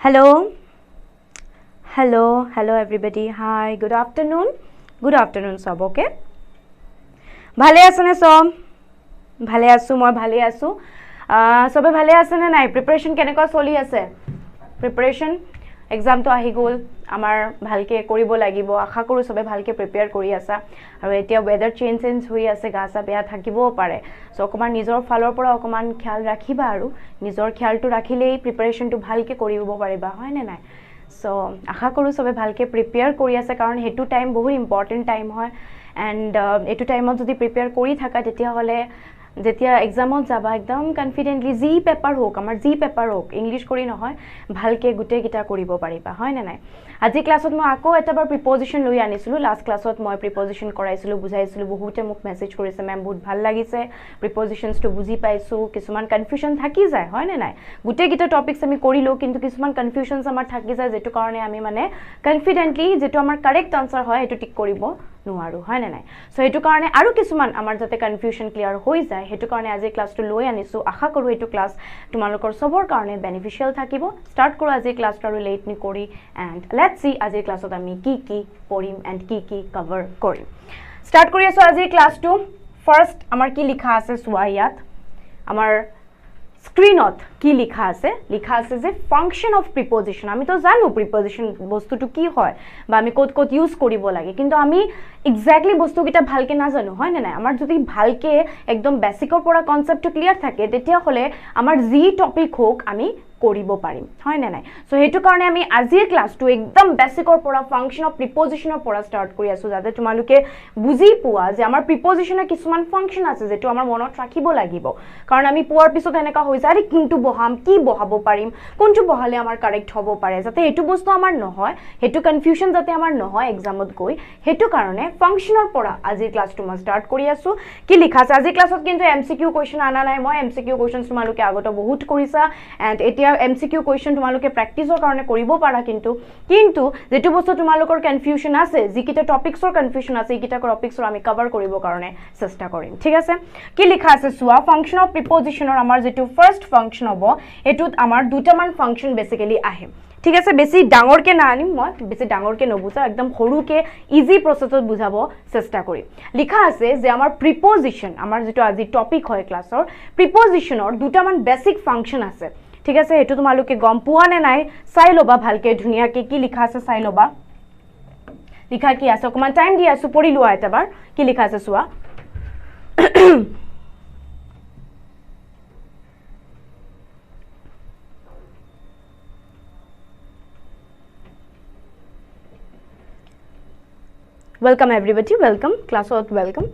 Hello, hello everybody. Hi, good afternoon sab. Okay, ভালে আছে নে সব? ভালে আছো, মই ভালে আছো। সবে ভালে আছে নে নাই? প্ৰিপাৰেচন কেনেকুৱা চলি আছে? প্ৰিপাৰেচন এক্সাম তো আহি গ'ল, আমাৰ ভালকে কৰিব লাগিব। আশা কৰো সবে ভালকে প্ৰিপেয়াৰ কৰি আছা। আৰু এতিয়া ওয়েদাৰ চেঞ্জ হৈ আছে, গাছা বেয়া থাকিবও পাৰে। সো অকমান নিজৰ ফালৰ পৰা অকমান খ্যাল ৰাখিবা আৰু নিজৰ খ্যালটো ৰাখিলেই প্ৰিপাৰেচনটো ভালকে কৰিব পাৰিবা, হয় নে নাই? সো আশা কৰো সবে ভালকে প্ৰিপেয়াৰ কৰি আছে, কাৰণ হেতু টাইম বহুত ইম্পৰ্টেন্ট টাইম হয়। এণ্ড এইটো টাইমত যদি প্ৰিপেয়াৰ কৰি থাকা তেতিয়াহ'লে যেতিয়া এক্সামত যাবা একদম কনফিডেণ্টলি যি পেপাৰ হোক, আমাৰ যি পেপাৰ হোক, ইংলিছ কৰি নহয়, ভালকে গোটেইকেইটা কৰিব পাৰিবা, হয় নে নাই? আজি ক্লাছত মই আকৌ এটাবাৰ প্ৰিপজিশ্যন লৈ আনিছিলোঁ। লাষ্ট ক্লাছত মই প্ৰিপজিশ্যন কৰাইছিলোঁ, বুজাইছিলোঁ। বহুতে মোক মেছেজ কৰিছে, মেম বহুত ভাল লাগিছে, প্ৰিপজিশ্যনছটো বুজি পাইছোঁ, কিছুমান কনফিউশ্যন থাকি যায়, হয় নে নাই? গোটেইকেইটা টপিকছ আমি কৰিলোঁ, কিন্তু কিছুমান কনফিউশ্যনছ আমাৰ থাকি যায়, যিটো কাৰণে আমি মানে কনফিডেণ্টলি যিটো আমাৰ কাৰেক্ট আনচাৰ হয় সেইটো টিক কৰিব নোৱাৰোঁ, হয় নে নাই? চ' সেইটো কাৰণে আৰু কিছুমান আমাৰ যাতে কনফিউশ্যন ক্লিয়াৰ হৈ যায়, সেইটো কাৰণে আজি ক্লাছটো লৈ আনিছোঁ। আশা কৰোঁ এইটো ক্লাছ তোমালোকৰ চবৰ কাৰণে বেনিফিচিয়েল থাকিব। ষ্টাৰ্ট কৰোঁ আজিৰ ক্লাছটো আৰু লেট নকৰি, এণ্ড লেটছ সি আজিৰ ক্লাছত আমি কি পঢ়িম এণ্ড কি কভাৰ কৰিম। ষ্টাৰ্ট কৰি আছোঁ আজিৰ ক্লাছটো। ফাৰ্ষ্ট আমাৰ কি লিখা আছে চোৱা, ইয়াত আমাৰ স্ক্ৰীনত কি লিখা আছে যে ফাংচন অফ প্ৰিপজিশ্যন। আমিতো জানো প্ৰিপজিশ্যন বস্তুটো কি হয় বা আমি ক'ত ইউজ কৰিব লাগে, কিন্তু আমি এক্সেক্টলি বস্তুকেইটা ভালকে নাজানো, হয় নে নাই? আমাৰ যদি ভালকে একদম বেচিকৰ পৰা কনচেপ্টটো ক্লিয়াৰ থাকে, তেতিয়াহ'লে আমাৰ যি টপিক হোক আমি কৰিব পাৰিম, হয় নে নাই? চ' সেইটো কাৰণে আমি আজিৰ ক্লাছটো একদম বেচিকৰ পৰা ফাংচন অফ প্ৰিপজিশ্যনৰ পৰা ষ্টাৰ্ট কৰি আছোঁ, যাতে তোমালোকে বুজি পোৱা যে আমাৰ প্ৰিপজিশ্যনৰ কিছুমান ফাংচন আছে যিটো আমাৰ মনত ৰাখিব লাগিব। কাৰণ আমি পোৱাৰ পিছত এনেকুৱা হৈ যায়, কোনটো বহাম, কি বহাব পাৰিম, কোনটো বহালে আমাৰ কাৰেক্ট হ'ব পাৰে, যাতে এইটো বস্তু আমাৰ নহয়, সেইটো কনফিউশ্যন যাতে আমাৰ নহয় এক্সামত গৈ, সেইটো কাৰণে ফাংচনৰ পৰা আজিৰ ক্লাছটো মই ষ্টাৰ্ট কৰি আছোঁ। কি লিখা আছে আজিৰ ক্লাছত? কিন্তু MCQ কুৱেশ্যন অনা নাই মই। MCQ কুৱেশ্যন তোমালোকে আগতে বহুত কৰিছা, এণ্ড এতিয়া MCQ কুৱেশ্যন তোমালোকে প্ৰেক্টিছৰ কাৰণে কৰিব পাৰা। কিন্তু যিটো বস্তু তোমালোকৰ কনফিউশ্যন আছে, যিকেইটা টপিক্সৰ কনফিউশ্যন আছে, এইকেইটা টপিক্সৰ আমি কভাৰ কৰিবৰ কাৰণে চেষ্টা কৰিম, ঠিক আছে? কি লিখা আছে চোৱা, ফাংচন অফ প্ৰিপজিশ্যনৰ আমাৰ যিটো ফাৰ্ষ্ট ফাংচন হ'ব, এইটোত আমাৰ দুটামান ফাংচন বেচিকেলি আহে, ঠিক আছে? বেছি ডাঙৰকৈ নানিম মই, বেছি ডাঙৰকৈ নুবুজাওঁ, একদম সৰুকৈ ইজি প্ৰচেছত বুজাব চেষ্টা কৰিম। লিখা আছে যে আমাৰ প্ৰিপজিশ্যন, আমাৰ যিটো আজি টপিক হয় ক্লাছৰ, প্ৰিপজিশ্যনৰ দুটামান বেচিক ফাংচন আছে, ঠিক আছে? সেইটো তোমালোকে গম পোৱা নে নাই চাই ল'বা ভালকৈ, ধুনীয়াকৈ কি লিখা আছে চাই ল'বা। লিখা কি আছে অকণমান টাইম দি আছোঁ, পঢ়ি লোৱা এটাবাৰ। কি লিখা আছে চোৱা। Welcome everybody, welcome, classত welcome.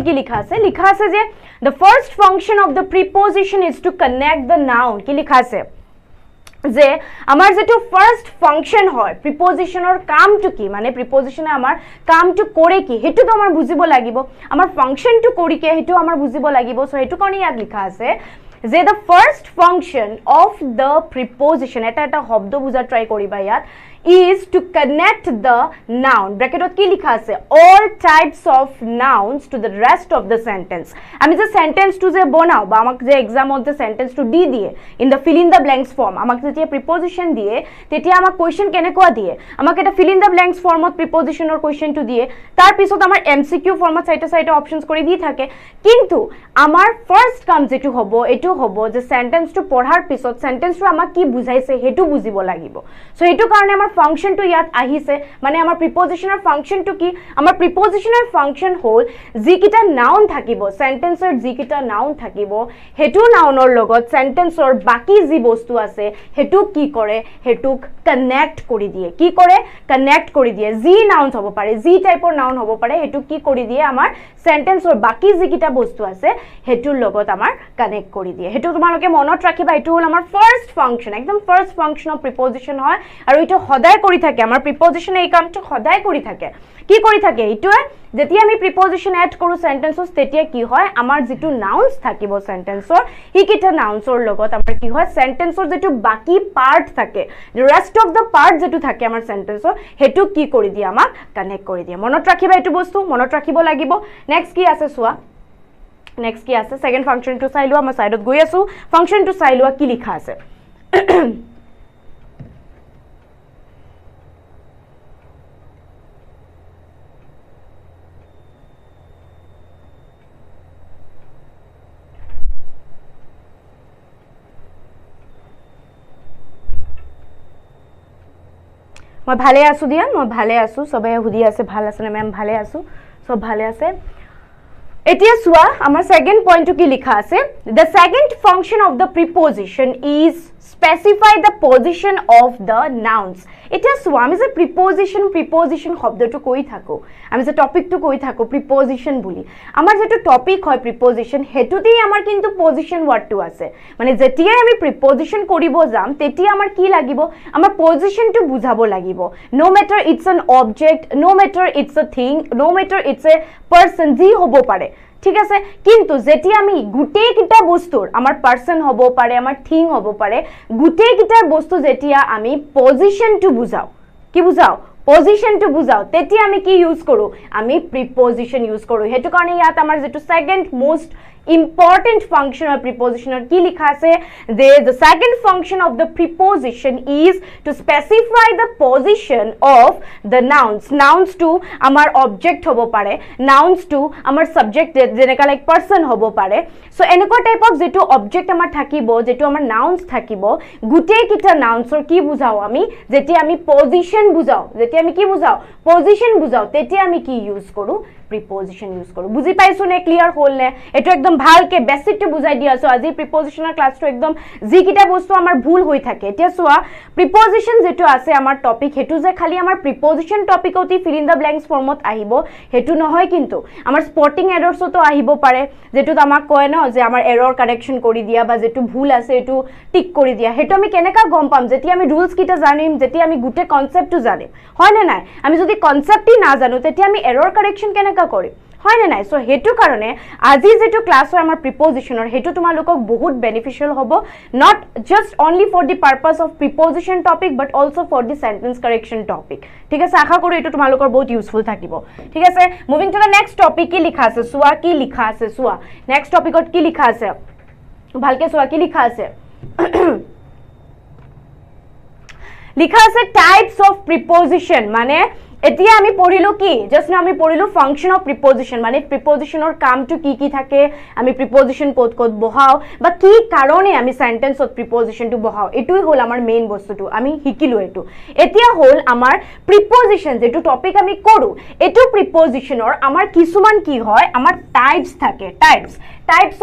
কি লিখা আছে? লিখা আছে যে the first function of the preposition is to connect the noun. কি লিখা আছে যে আমাৰ যেটো ফাৰ্স্ট ফাংচন হয় প্ৰিপজিশ্যনৰ কামটো কি, মানে প্ৰিপজিশ্যনে আমাৰ কামটো কৰে কি, হেতুটো আমাৰ বুজিব লাগিব। আমাৰ ফাংচনটো কৰি কি হেতু আমাৰ বুজিব লাগিব। সো হেতু কাৰণে ইয়াত লিখা আছে যে the first function of the preposition, এটা শব্দ বুজা ট্ৰাই কৰিবা ইয়াত, is to connect the noun. ব্র্যাকেটত কি লিখা আছে? all types of nouns to the rest of the sentence. আমি যে সেন্টেন্সটো যে বনাও বা আমাক যে এক্সামত যে সেন্টেন্সটো দি দিয়ে in the fill in the blanks form, আমাক যেতিয়া প্ৰিপজিশ্যন দিয়ে তেতিয়া আমাক কুৱেশ্যন কেনেকুৱা দিয়ে, আমাক এটা ফিল ইন দ্য ব্ল্যাঙ্কস ফৰ্মত প্ৰিপজিশ্যনৰ কুৱেশ্যনটো দিয়ে, তাৰ পিছত আমাৰ MCQ ফৰ্মত চাইটা অপশনস কৰি দি থাকে। কিন্তু আমাৰ ফাৰ্স্ট কাম যেটো হ'ব এটো হ'ব যে সেন্টেন্সটো পঢ়াৰ পিছত সেন্টেন্সটো আমাক কি বুজাইছে হেতু বুজিব লাগিব। সো এটো কাৰণে আমাৰ ফাংচনটো ইয়াত আহিছে, মানে আমাৰ প্ৰিপজিশ্যনৰ ফাংচনটো কি, আমাৰ প্ৰিপজিশ্যনৰ ফাংচন হ'ল যিকেইটা নাউন থাকিব, সেন্টেন্সৰ যিকেইটা নাউন থাকিব, হেতু নাউনৰ লগত সেন্টেন্সৰ বাকি যি বস্তু আছে হেতুক কি কৰে, হেতুক কানেক্ট কৰি দিয়ে। কি কৰে? কানেক্ট কৰি দিয়ে। যি নাউন হ'ব পাৰে, যি টাইপৰ নাউন হ'ব পাৰে, হেতুক কি কৰি দিয়ে, আমাৰ সেন্টেন্সৰ বাকি যিকেইটা বস্তু আছে হেতুৰ লগত আমাৰ কানেক্ট কৰি দিয়ে। হেতু তোমালোকে মনত ৰাখিবা, এটো হ'ল আমাৰ ফাৰ্স্ট ফাংচন, একদম ফাৰ্স্ট ফাংচন অফ প্ৰিপজিশ্যন হয়, আৰু এটো সদায় কৰি থাকে আমাৰ প্ৰিপজিশনে এই কামটো সদায় কৰি থাকে কি কৰি থাকে ইটোৱে যেতিয়া আমি প্ৰিপজিশন এড কৰো সেন্টেন্সস তেতিয়া কি হয় আমাৰ যেটো নাউন্স থাকিব সেন্টেন্সৰ হিকিটা নাউন্সৰ লগত আমাৰ কি হয় সেন্টেন্সৰ যেটো বাকি পাৰ্ট থাকে ৰেষ্ট অফ দা পাৰ্ট যেটো থাকে আমাৰ সেন্টেন্সৰ হেতু কি কৰি দিয়া আমাক কানেক্ট কৰি দিয়া মনত ৰাখিবা এটো বস্তু মনত ৰাখিব লাগিব নেক্সট কি আছে সোৱা নেক্সট কি আছে সেকেন্ড ফাংশন টু চাই লোৱা মই সাইডত গৈ আছো ফাংশন টু চাই লোৱা কি লিখা আছে মই ভালে আছো দিয়া মই ভালে আছো সবে হুদি আছে ভাল আছে না ম্যাম ভালে আছো সব ভালে আছে এতিয়া সোৱা আমাৰ সেকেন্ড পইণ্টটো কি লিখা আছে the second function of the preposition is specify the position of the nouns এতিয়া সোৱা আমি যে preposition শব্দটো কৈ থাকো আমি যে টপিকটো কৈ থাকো preposition বুলি আমাৰ যেটো টপিক হয় preposition হেতুতেই আমাৰ কিন্তু position ওয়াৰ্ডটো আছে মানে যেতিয়া আমি preposition কৰিব যাম তেতিয়া আমাৰ কি লাগিব আমাৰ positionটো বুজাব লাগিব no matter it's an object no matter it's a thing no matter it's a person যি হ'ব পাৰে ঠিক আছে কিন্তু যেতিয়া আমি গুটেই কিটা বস্তুৰ আমাৰ পাৰসন হ'ব পাৰে আমাৰ থিং হ'ব পাৰে গুটেই কিটা বস্তু যেতিয়া আমি পজিশনটো বুজাও কি বুজাও পজিশনটো বুজাও তেতিয়া আমি কি ইউজ কৰো আমি প্ৰিপজিশন ইউজ কৰো হেতু কাৰণে ইয়াত আমাৰ যেটো second most important function of preposition or ki likha ase the second function of the preposition is to specify the position of the nouns to amar object hobo pare nouns to amar subject jeneka like person hobo pare so eneko type of jetu object amar thakibo jetu amar nouns thakibo gute kita nouns or ki bujao ami jeti ami position bujao jeti ami ki bujao position bujao teti ami ki use koru preposition use koru buji paisu ne clear hol ne eto ekdom ভালকে বেসিকটো বুজাই দিয়া so আজি prepositional ক্লাসটো একদম G কিটা বস্তু আমাৰ ভুল হৈ থাকে এতিয়া সোৱা প্ৰিপজিশন যেটো আছে আমাৰ টপিক হেতু যে খালি আমাৰ প্ৰিপজিশন টপিকতি ফিল ইন দা ব্ল্যাঙ্কস ফৰ্মত আহিব হেতু নহয় কিন্তু আমাৰ স্পটিং এৰৰসো তো আহিব পাৰে যেটো আমাক কয় ন যে আমাৰ এৰৰ কাৰেকশন কৰি দিয়া বা যেটো ভুল আছে এটো টিক কৰি দিয়া হেতু আমি কেনেকা গম পাম যেতি আমি রুলস কিটা জানিম যেতি আমি গুটে কনসেপ্টটো জানিম হয় না নাই আমি যদি কনসেপ্টই না জানো তেতি আমি এৰৰ কাৰেকশন কেনেকা কৰিম হয় না নাই সো হেতু কাৰণে আজি যেটো ক্লাস হয় আমাৰ প্ৰিপজিশনৰ হেতু তোমালোকক বহুত বেনিফিশিয়াল হ'ব not just only for the purpose of preposition topic but also for the sentence correction topic ঠিক আছে আশা কৰো এটো তোমালোকৰ বহুত ইউজফুল থাকিব ঠিক আছে moving to the next topic কি লিখা আছে সোৱা কি লিখা আছে সোৱা নেক্সট টপিকত কি লিখা আছে ভালকে সোৱা কি লিখা আছে লিখা আছে টাইপস অফ প্রিপজিশন মানে এতিয়া আমি পঢ়িলো কি জাস্ট না আমি পঢ়িলো ফাংশন অফ প্রিপজিশন মানে প্ৰিপজিশনৰ কামটো কি থাকে আমি প্ৰিপজিশন কোড বহাও বা কি কাৰণে আমি সেন্টেন্সত প্ৰিপজিশনটো বহাও এটুই হল আমাৰ মেইন বস্তুটো আমি শিকিলো এটো এতিয়া হল আমাৰ প্ৰিপজিশন যেটো টপিক আমি কৰো এটো প্ৰিপজিশনৰ আমাৰ কিছুমান কি হয় আমাৰ টাইপস থাকে টাইপস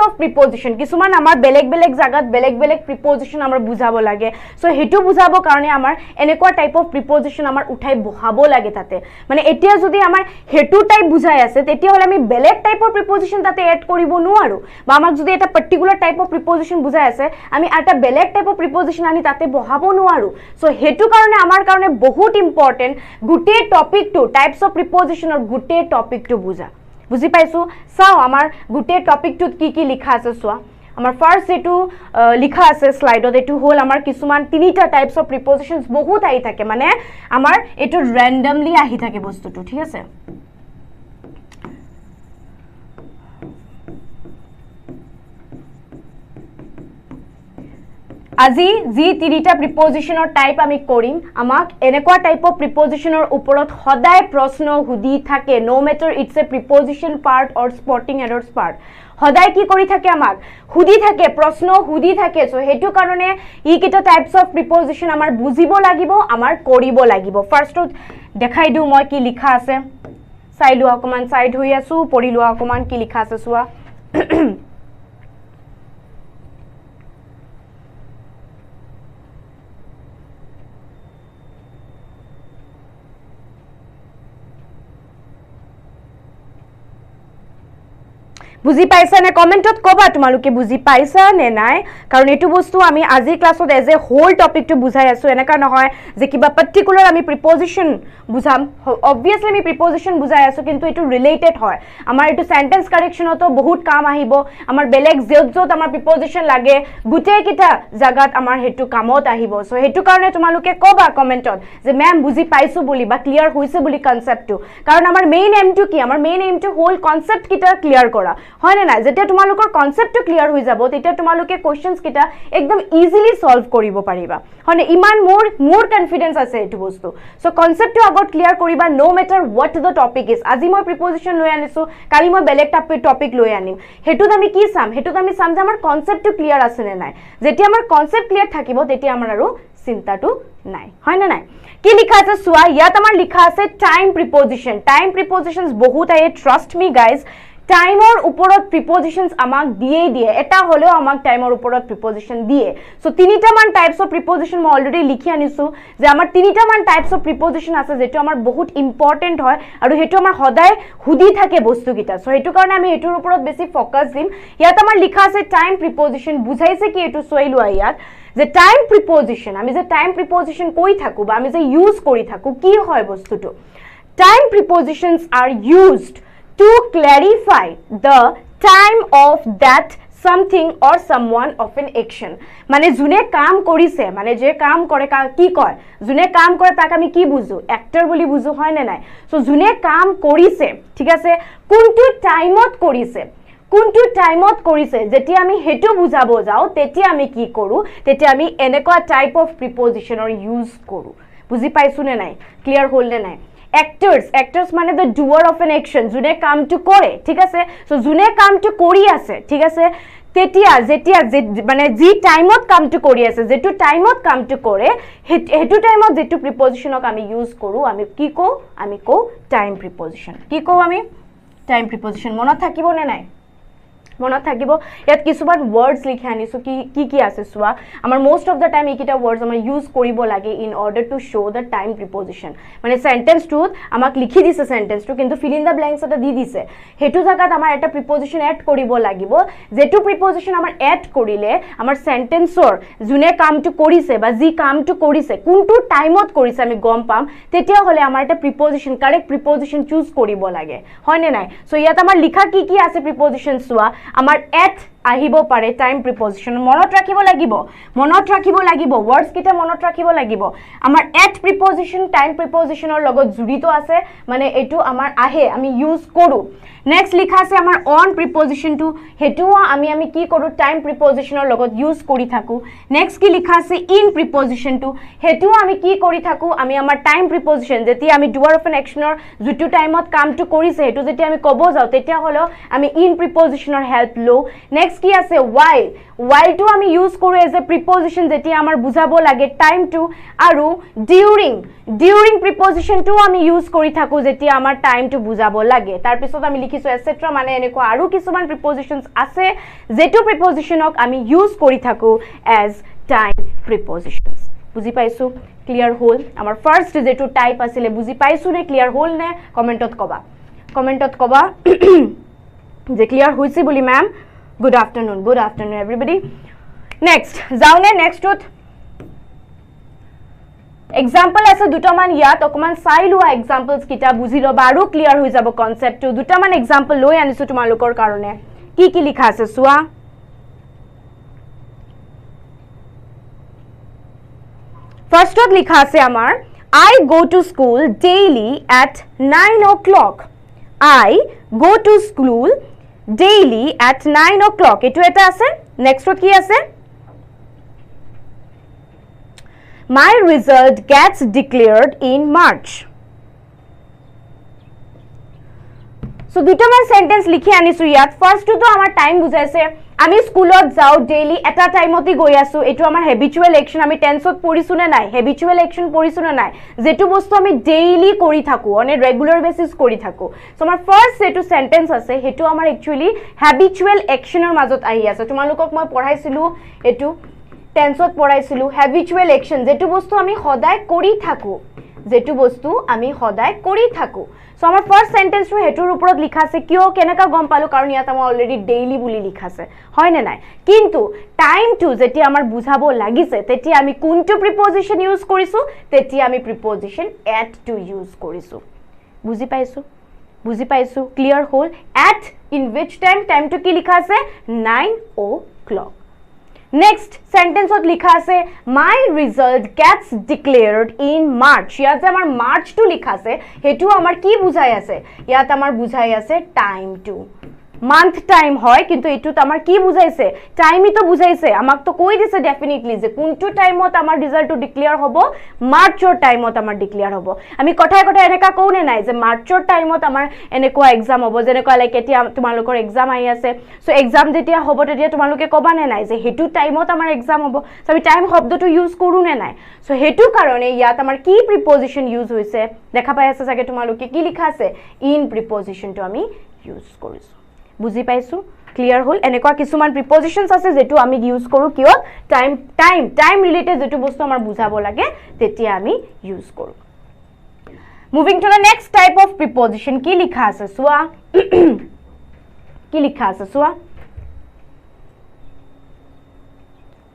অফ প্ৰিপজিশন কিছুমান আমাৰ বেলেগ জাগাত বেলেগ প্ৰিপজিশন আমাৰ বুজাব লাগে সো হেতু বুজাব কাৰণে আমাৰ এনেকুৱা টাইপ অফ প্ৰিপজিশন আমাৰ উঠাই বহাব লাগে তাতে মানে এতিয়া যদি আমাৰ হেতু টাইপ বুজাই আছে তেতিয়া হলে আমি বেলেগ টাইপৰ প্ৰিপজিশন তাতে এড কৰিব নোৱাৰো বা আমাক যদি এটা পাৰ্টিকুলাৰ টাইপ অফ প্রিপজিশন বুজাই আছে আমি এটা বেলেগ টাইপ অফ প্রিপজিশন আনি তাতে বহাব নোৱাৰো সো হেতু কাৰণে আমাৰ কাৰণে বহুত ইম্পৰ্টেন্ট গুটে টপিকটো টাইপস অফ প্ৰিপজিশনৰ গুটে টপিকটো বুজা বুজি পাইছো চাও আমাৰ গুটে টপিকটোত কি লিখা আছে সোৱা আমাৰ ফাৰ্স্ট যেটো লিখা আছে স্লাইডত এটো হল আমাৰ কিছুমান তিনিটা টাইপস অফ প্ৰিপজিশনস বহুত আহি থাকে মানে আমাৰ এটো ৰ্যান্ডমলি আহি থাকে বস্তুটো ঠিক আছে আজি জি তিনিটা প্ৰিপজিশনৰ টাইপ আমি কৰিম আমাক এনেকুৱা টাইপ অফ প্ৰিপজিশনৰ ওপৰত সদায় প্ৰশ্ন হুদি থাকে no matter it's a preposition part or spotting errors part সদায় কি কৰি থাকে আমাক হুদি থাকে প্ৰশ্ন হুদি থাকে সো হেতু কাৰণে ই কিটা টাইপস অফ প্ৰিপজিশন আমাৰ বুজিব লাগিব আমাৰ কৰিব লাগিব ফাৰ্স্টত দেখাই দিও মই কি লিখা আছে চাই লোৱা অকমান সাইড হৈ আছো পঢ়ি লোৱা অকমান কি লিখা আছে সোৱা বুজি পাইছা নে কমেন্টত কবা তোমালোকে বুজি পাইছা নে নাই কাৰণ এটো বস্তু আমি আজি ক্লাছত এজ এ হোল টপিকটো বুজাই আছো এনেকা নহয় যে কিবা পাৰ্টিকুলাৰ আমি প্ৰিপজিশন বুজাম obviously আমি প্ৰিপজিশন বুজাই আছো কিন্তু এটো ৰিলেটেড হয় আমাৰ এটো সেন্টেন্স কাৰেকশনতো বহুত কাম আহিব আমাৰ বেলেগ যত আমাৰ প্ৰিপজিশন লাগে গুটে কিটা জাগাত আমাৰ হেতু কামত আহিব সো হেতু কাৰণে তোমালোকে কবা কমেন্টত যে ম্যাম বুজি পাইছো বুলি বা ক্লিয়াৰ হৈছে বুলি কনসেপ্টটো কাৰণ আমাৰ মেইন এমটো কি আমাৰ মেইন এমটো হোল কনসেপ্ট কিটা ক্লিয়াৰ কৰা হয় না যেতিয়া তোমালোকৰ কনসেপ্টটো ক্লিয়াৰ হৈ যাব তেতিয়া তোমালোকে কোৱেশ্চনস কিটা একদম ইজিলি সলভ কৰিব পাৰিবা হয়নে ইমান মোৰ কনফিডেন্স আছে এটো বস্তু সো কনসেপ্টটো আগত ক্লিয়াৰ কৰিবা no matter what the topic is আজি মই প্ৰিপজিশন লৈ আনিছো কালি মই বেলেগ টপিক লৈ আনিম হেতুত আমি কি চাম হেতুত আমি চাম যে আমাৰ কনসেপ্টটো ক্লিয়াৰ আছে নে নাই যেতিয়া আমাৰ কনসেপ্ট ক্লিয়াৰ থাকিব তেতিয়া আমাৰ আৰু চিন্তাটো নাই হয় না নাই কি লিখা আছে সোয়া ইয়াত আমাৰ লিখা আছে টাইম প্ৰিপজিশনস বহুত আহে ট্ৰাষ্ট মি গাইজ টাইমৰ ওপৰত প্ৰিপজিশনস আমাক দিয়ে এটা হলেও আমাক টাইমৰ ওপৰত প্ৰিপজিশন দিয়ে সো তিনিটা মান টাইপস অফ প্ৰিপজিশন মই অলৰেডি লিখি আনিছো যে আমাৰ তিনিটা মান টাইপস অফ প্ৰিপজিশন আছে যেটো আমাৰ বহুত ইম্পৰ্টেন্ট হয় আৰু হেতু আমাৰ সদায় হুদি থাকে বস্তু কিটা সো হেতু কাৰণে আমি এটোৰ ওপৰত বেছি ফোকাস দিম ইয়াত আমাৰ লিখা আছে টাইম প্ৰিপজিশন বুজাইছে কি এটো সইলো ইয়াত যে টাইম প্ৰিপজিশন আমি যে টাইম প্ৰিপজিশন কৈ থাকো বা আমি যে ইউজ কৰি থাকো কি হয় বস্তুটো time prepositions are used to clarify the time of that something or someone of an action মানে জুনে কাম কৰিছে মানে যে কাম কৰে কি কয় জুনে কাম কৰে তাক আমি কি বুঝো এক্টৰ বুলি বুঝো হয় না নাই সো জুনে কাম কৰিছে ঠিক আছে কোনটো টাইমত কৰিছে যেতিয়া আমি হেতু বুজাব যাও তেতিয়া আমি কি কৰো তেতিয়া আমি এনেকুৱা টাইপ অফ প্ৰিপজিশনৰ ইউজ কৰো বুজি পাইছো নে নাই ক্লিয়াৰ হ'ল নে নাই actors মানে the doer of an action জুনে কামটো কৰে ঠিক আছে সো জুনে কামটো কৰি আছে ঠিক আছে যেতিয়া মানে জি টাইমত কামটো কৰি আছে যেটো টাইমত কামটো কৰে হেতু টাইমত যেটো প্ৰিপজিশনক আমি ইউজ কৰো আমি কি কও আমি কও টাইম প্ৰিপজিশন কি কও আমি টাইম প্ৰিপজিশন মনত থাকিব নে নাই মনত থাকিব ইয়াত কিছুমান ওয়াৰ্ডস লিখি আনিছো কি আছে সোয়া আমাৰ মোস্ট অফ দা টাইম এইকিটা ওয়াৰ্ডস আমাৰ ইউজ কৰিব লাগে in order to show the time preposition মানে সেন্টেন্সটোত আমাক লিখি দিছে সেন্টেন্সটো কিন্তু ফিল ইন দা ব্ল্যাঙ্কস এটা দি দিছে হেতু জায়গাত আমাৰ এটা প্ৰিপজিশন এড কৰিব লাগিব যেটো প্ৰিপজিশন আমাৰ এড কৰিলে আমাৰ সেন্টেন্সৰ জুনে কামটো কৰিছে বা জি কামটো কৰিছে কোনটো টাইমত কৰিছে আমি গম পাম তেতিয়া হলে আমাৰ এটা প্ৰিপজিশন কাৰেক্ট প্ৰিপজিশন চুজ কৰিব লাগে হয় নে নাই সো ইয়াত আমাৰ লিখা কি আছে প্ৰিপজিশন সোয়া আমাৰ এট আহিব পাৰে টাইম প্ৰিপজিশন মনত ৰাখিব লাগিব ওয়াৰ্ডস কিটা মনত ৰাখিব লাগিব আমাৰ এট প্ৰিপজিশন টাইম প্ৰিপজিশনৰ লগত জড়িত আছে মানে এটো আমাৰ আহে আমি ইউজ কৰো নেক্সট লিখা আছে আমাৰ অন প্ৰিপজিশনটো হেতু আমি কি কৰো টাইম প্ৰিপজিশনৰ লগত ইউজ কৰি থাকো নেক্সট কি লিখা আছে ইন প্ৰিপজিশনটো হেতু আমি কি কৰি থাকো আমি আমাৰ টাইম প্ৰিপজিশন যেতিয়া আমি ডুয়াৰ অফ এন একশনৰ যেটো টাইমত কামটো কৰিছে হেতু যেতিয়া আমি কব যাও তেতিয়া হলো আমি ইন প্ৰিপজিশনৰ হেল্প লো নেক্সট কি আছে while to আমি ইউজ কৰো এজ এ প্ৰিপজিশন যেতিয়া আমাৰ বুজাব লাগে টাইম টু আৰু during প্ৰিপজিশন টু আমি ইউজ কৰি থাকো যেতিয়া আমাৰ টাইম টু বুজাব লাগে তাৰ পিছত আমি লিখিছো এটসেট্ৰা মানে এনেকুৱা আৰু কিছুমান প্ৰিপজিশনস আছে যেটো প্ৰিপজিশনক আমি ইউজ কৰি থাকো এজ টাইম প্ৰিপজিশনস বুজি পাইছো ক্লিয়াৰ হ'ল আমাৰ ফাৰ্স্ট যেটো টাইপ আছিল বুজি পাইছো নে ক্লিয়াৰ হ'ল নে কমেন্টত কবা যে ক্লিয়াৰ হৈছে বুলি ma'am good afternoon everybody next jaune next with example ase duta man yat okman sai lua examples kita buzi loba aru clear hoi jabo concept to duta man example loi anisu tumalokor karone ki likha ase sua first ot likha ase amar I go to school daily at 9 o'clock I go to school daily at 9 o'clock etu eta ase next what ki ase my result gets declared in March so duta man sentence likhi anisu yat first to amar time bujaise আমি স্কুলত যাও daily এটা টাইমতে গৈ আছো এটো আমাৰ হেবিচুয়াল action আমি টেন্সত পঢ়িছো না নাই হেবিচুয়াল অ্যাকশন পঢ়িছো না নাই যেটো বস্তু আমি ডেইলি কৰি থাকো অন এ ৰেগুলাৰ বেসিস কৰি থাকো সো আমাৰ ফাৰ্স্ট যেটো সেন্টেন্স আছে হেটো আমাৰ একচুয়ালি হেবিচুয়াল অ্যাকশনৰ মাজত আহি আছে তোমালোকক মই পঢ়াইছিলো এটো টেন্সত পঢ়াইছিলো হেবিচুয়াল অ্যাকশন যেটো বস্তু আমি সদায় কৰি থাকো সো আমাৰ ফাৰ্স্ট সেন্টেন্সটো হেতুৰ ওপৰত লিখা আছে কিয় কেনেকা গম পালো কাৰণ ইয়াত আমাৰ অলৰেডি ডেইলি বুলি লিখা আছে হয় নে নাই কিন্তু টাইম টু যেতিয়া আমাৰ বুঝাব লাগিছে তেতিয়া আমি কোনটো প্ৰিপজিশন ইউজ কৰিছো তেতিয়া আমি প্ৰিপজিশন at to ইউজ কৰিছো বুজি পাইছো ক্লিয়াৰ হ'ল at in which time to কি লিখা আছে 9 o'clock Next sentence ot likha ase my result gets declared in March yate amar March to likha ase hetu amar ki bujhai ase yat amar bujhai ase time to month time hoy kintu etut amar ki bujhaise time to bujhaise amak to koi dise definitely je kuntu time ot amar result to declare hobo March or time ot amar declare hobo ami kothai eneka koune nai je March or time ot amar eneko exam hobo jeneko like etia tumalokor exam ai ase so exam jetia hobo tetia tumaloke koba ne nai je hetu time ot amar exam hobo so ami time shobdo to use koru ne nai so hetu karone yat amar ki preposition use hoise dekha pai ase sage tumaloke ki likha ase in preposition to ami use korisu বুজি পাইছো clear হল এনেকুৱা কিছুমান প্ৰিপজিশনছ আছে যেটো আমি use কৰো কিয় time related যেটো বস্তু আমাৰ বুজাব লাগে তেতিয়া আমি ইউজ কৰো moving to the next type of preposition কি লিখা আছে সোৱা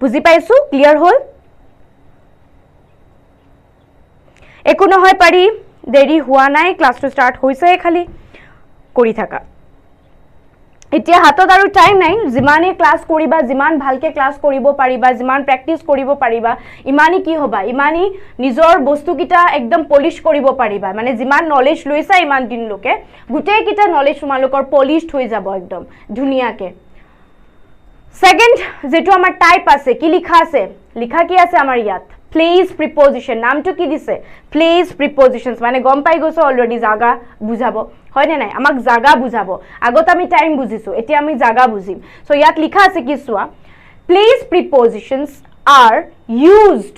বুজি পাইছো ক্লিয়াৰ হল একো নহয় পাৰি দেৰি হোৱা নাই ক্লাছটো ষ্টাৰ্ট হৈছে খালি কৰি থাকা এতিয়া হাতত আৰু টাইম নাই জিমানে ক্লাস কৰিবা জিমান ভালকে ক্লাস কৰিব পাৰিবা জিমান প্ৰেক্টিস কৰিব পাৰিবা ইমানি কি হবা ইমানি নিজৰ বস্তু কিটা একদম পলিশ কৰিব পাৰিবা মানে জিমান নলেজ লৈছা ইমান দিন লোকে গুটেই কিটা নলেজ তোমালোকৰ পলিশড হৈ যাব একদম ধুনিয়াকে সেকেন্ড যেটো আমাৰ টাইপ আছে কি লিখা কি আছে আমাৰ ইয়াত place preposition নামটো কি দিছে place prepositions মানে গম পাই গৈছো অলৰেডি জাগা বুজাবো হয় নে নাই আমাক জাগা বুজাবো আগত আমি টাইম বুজিছো এতিয়া আমি জাগা বুজিম সো ইয়াত লিখা আছে কি সোৱা place prepositions are used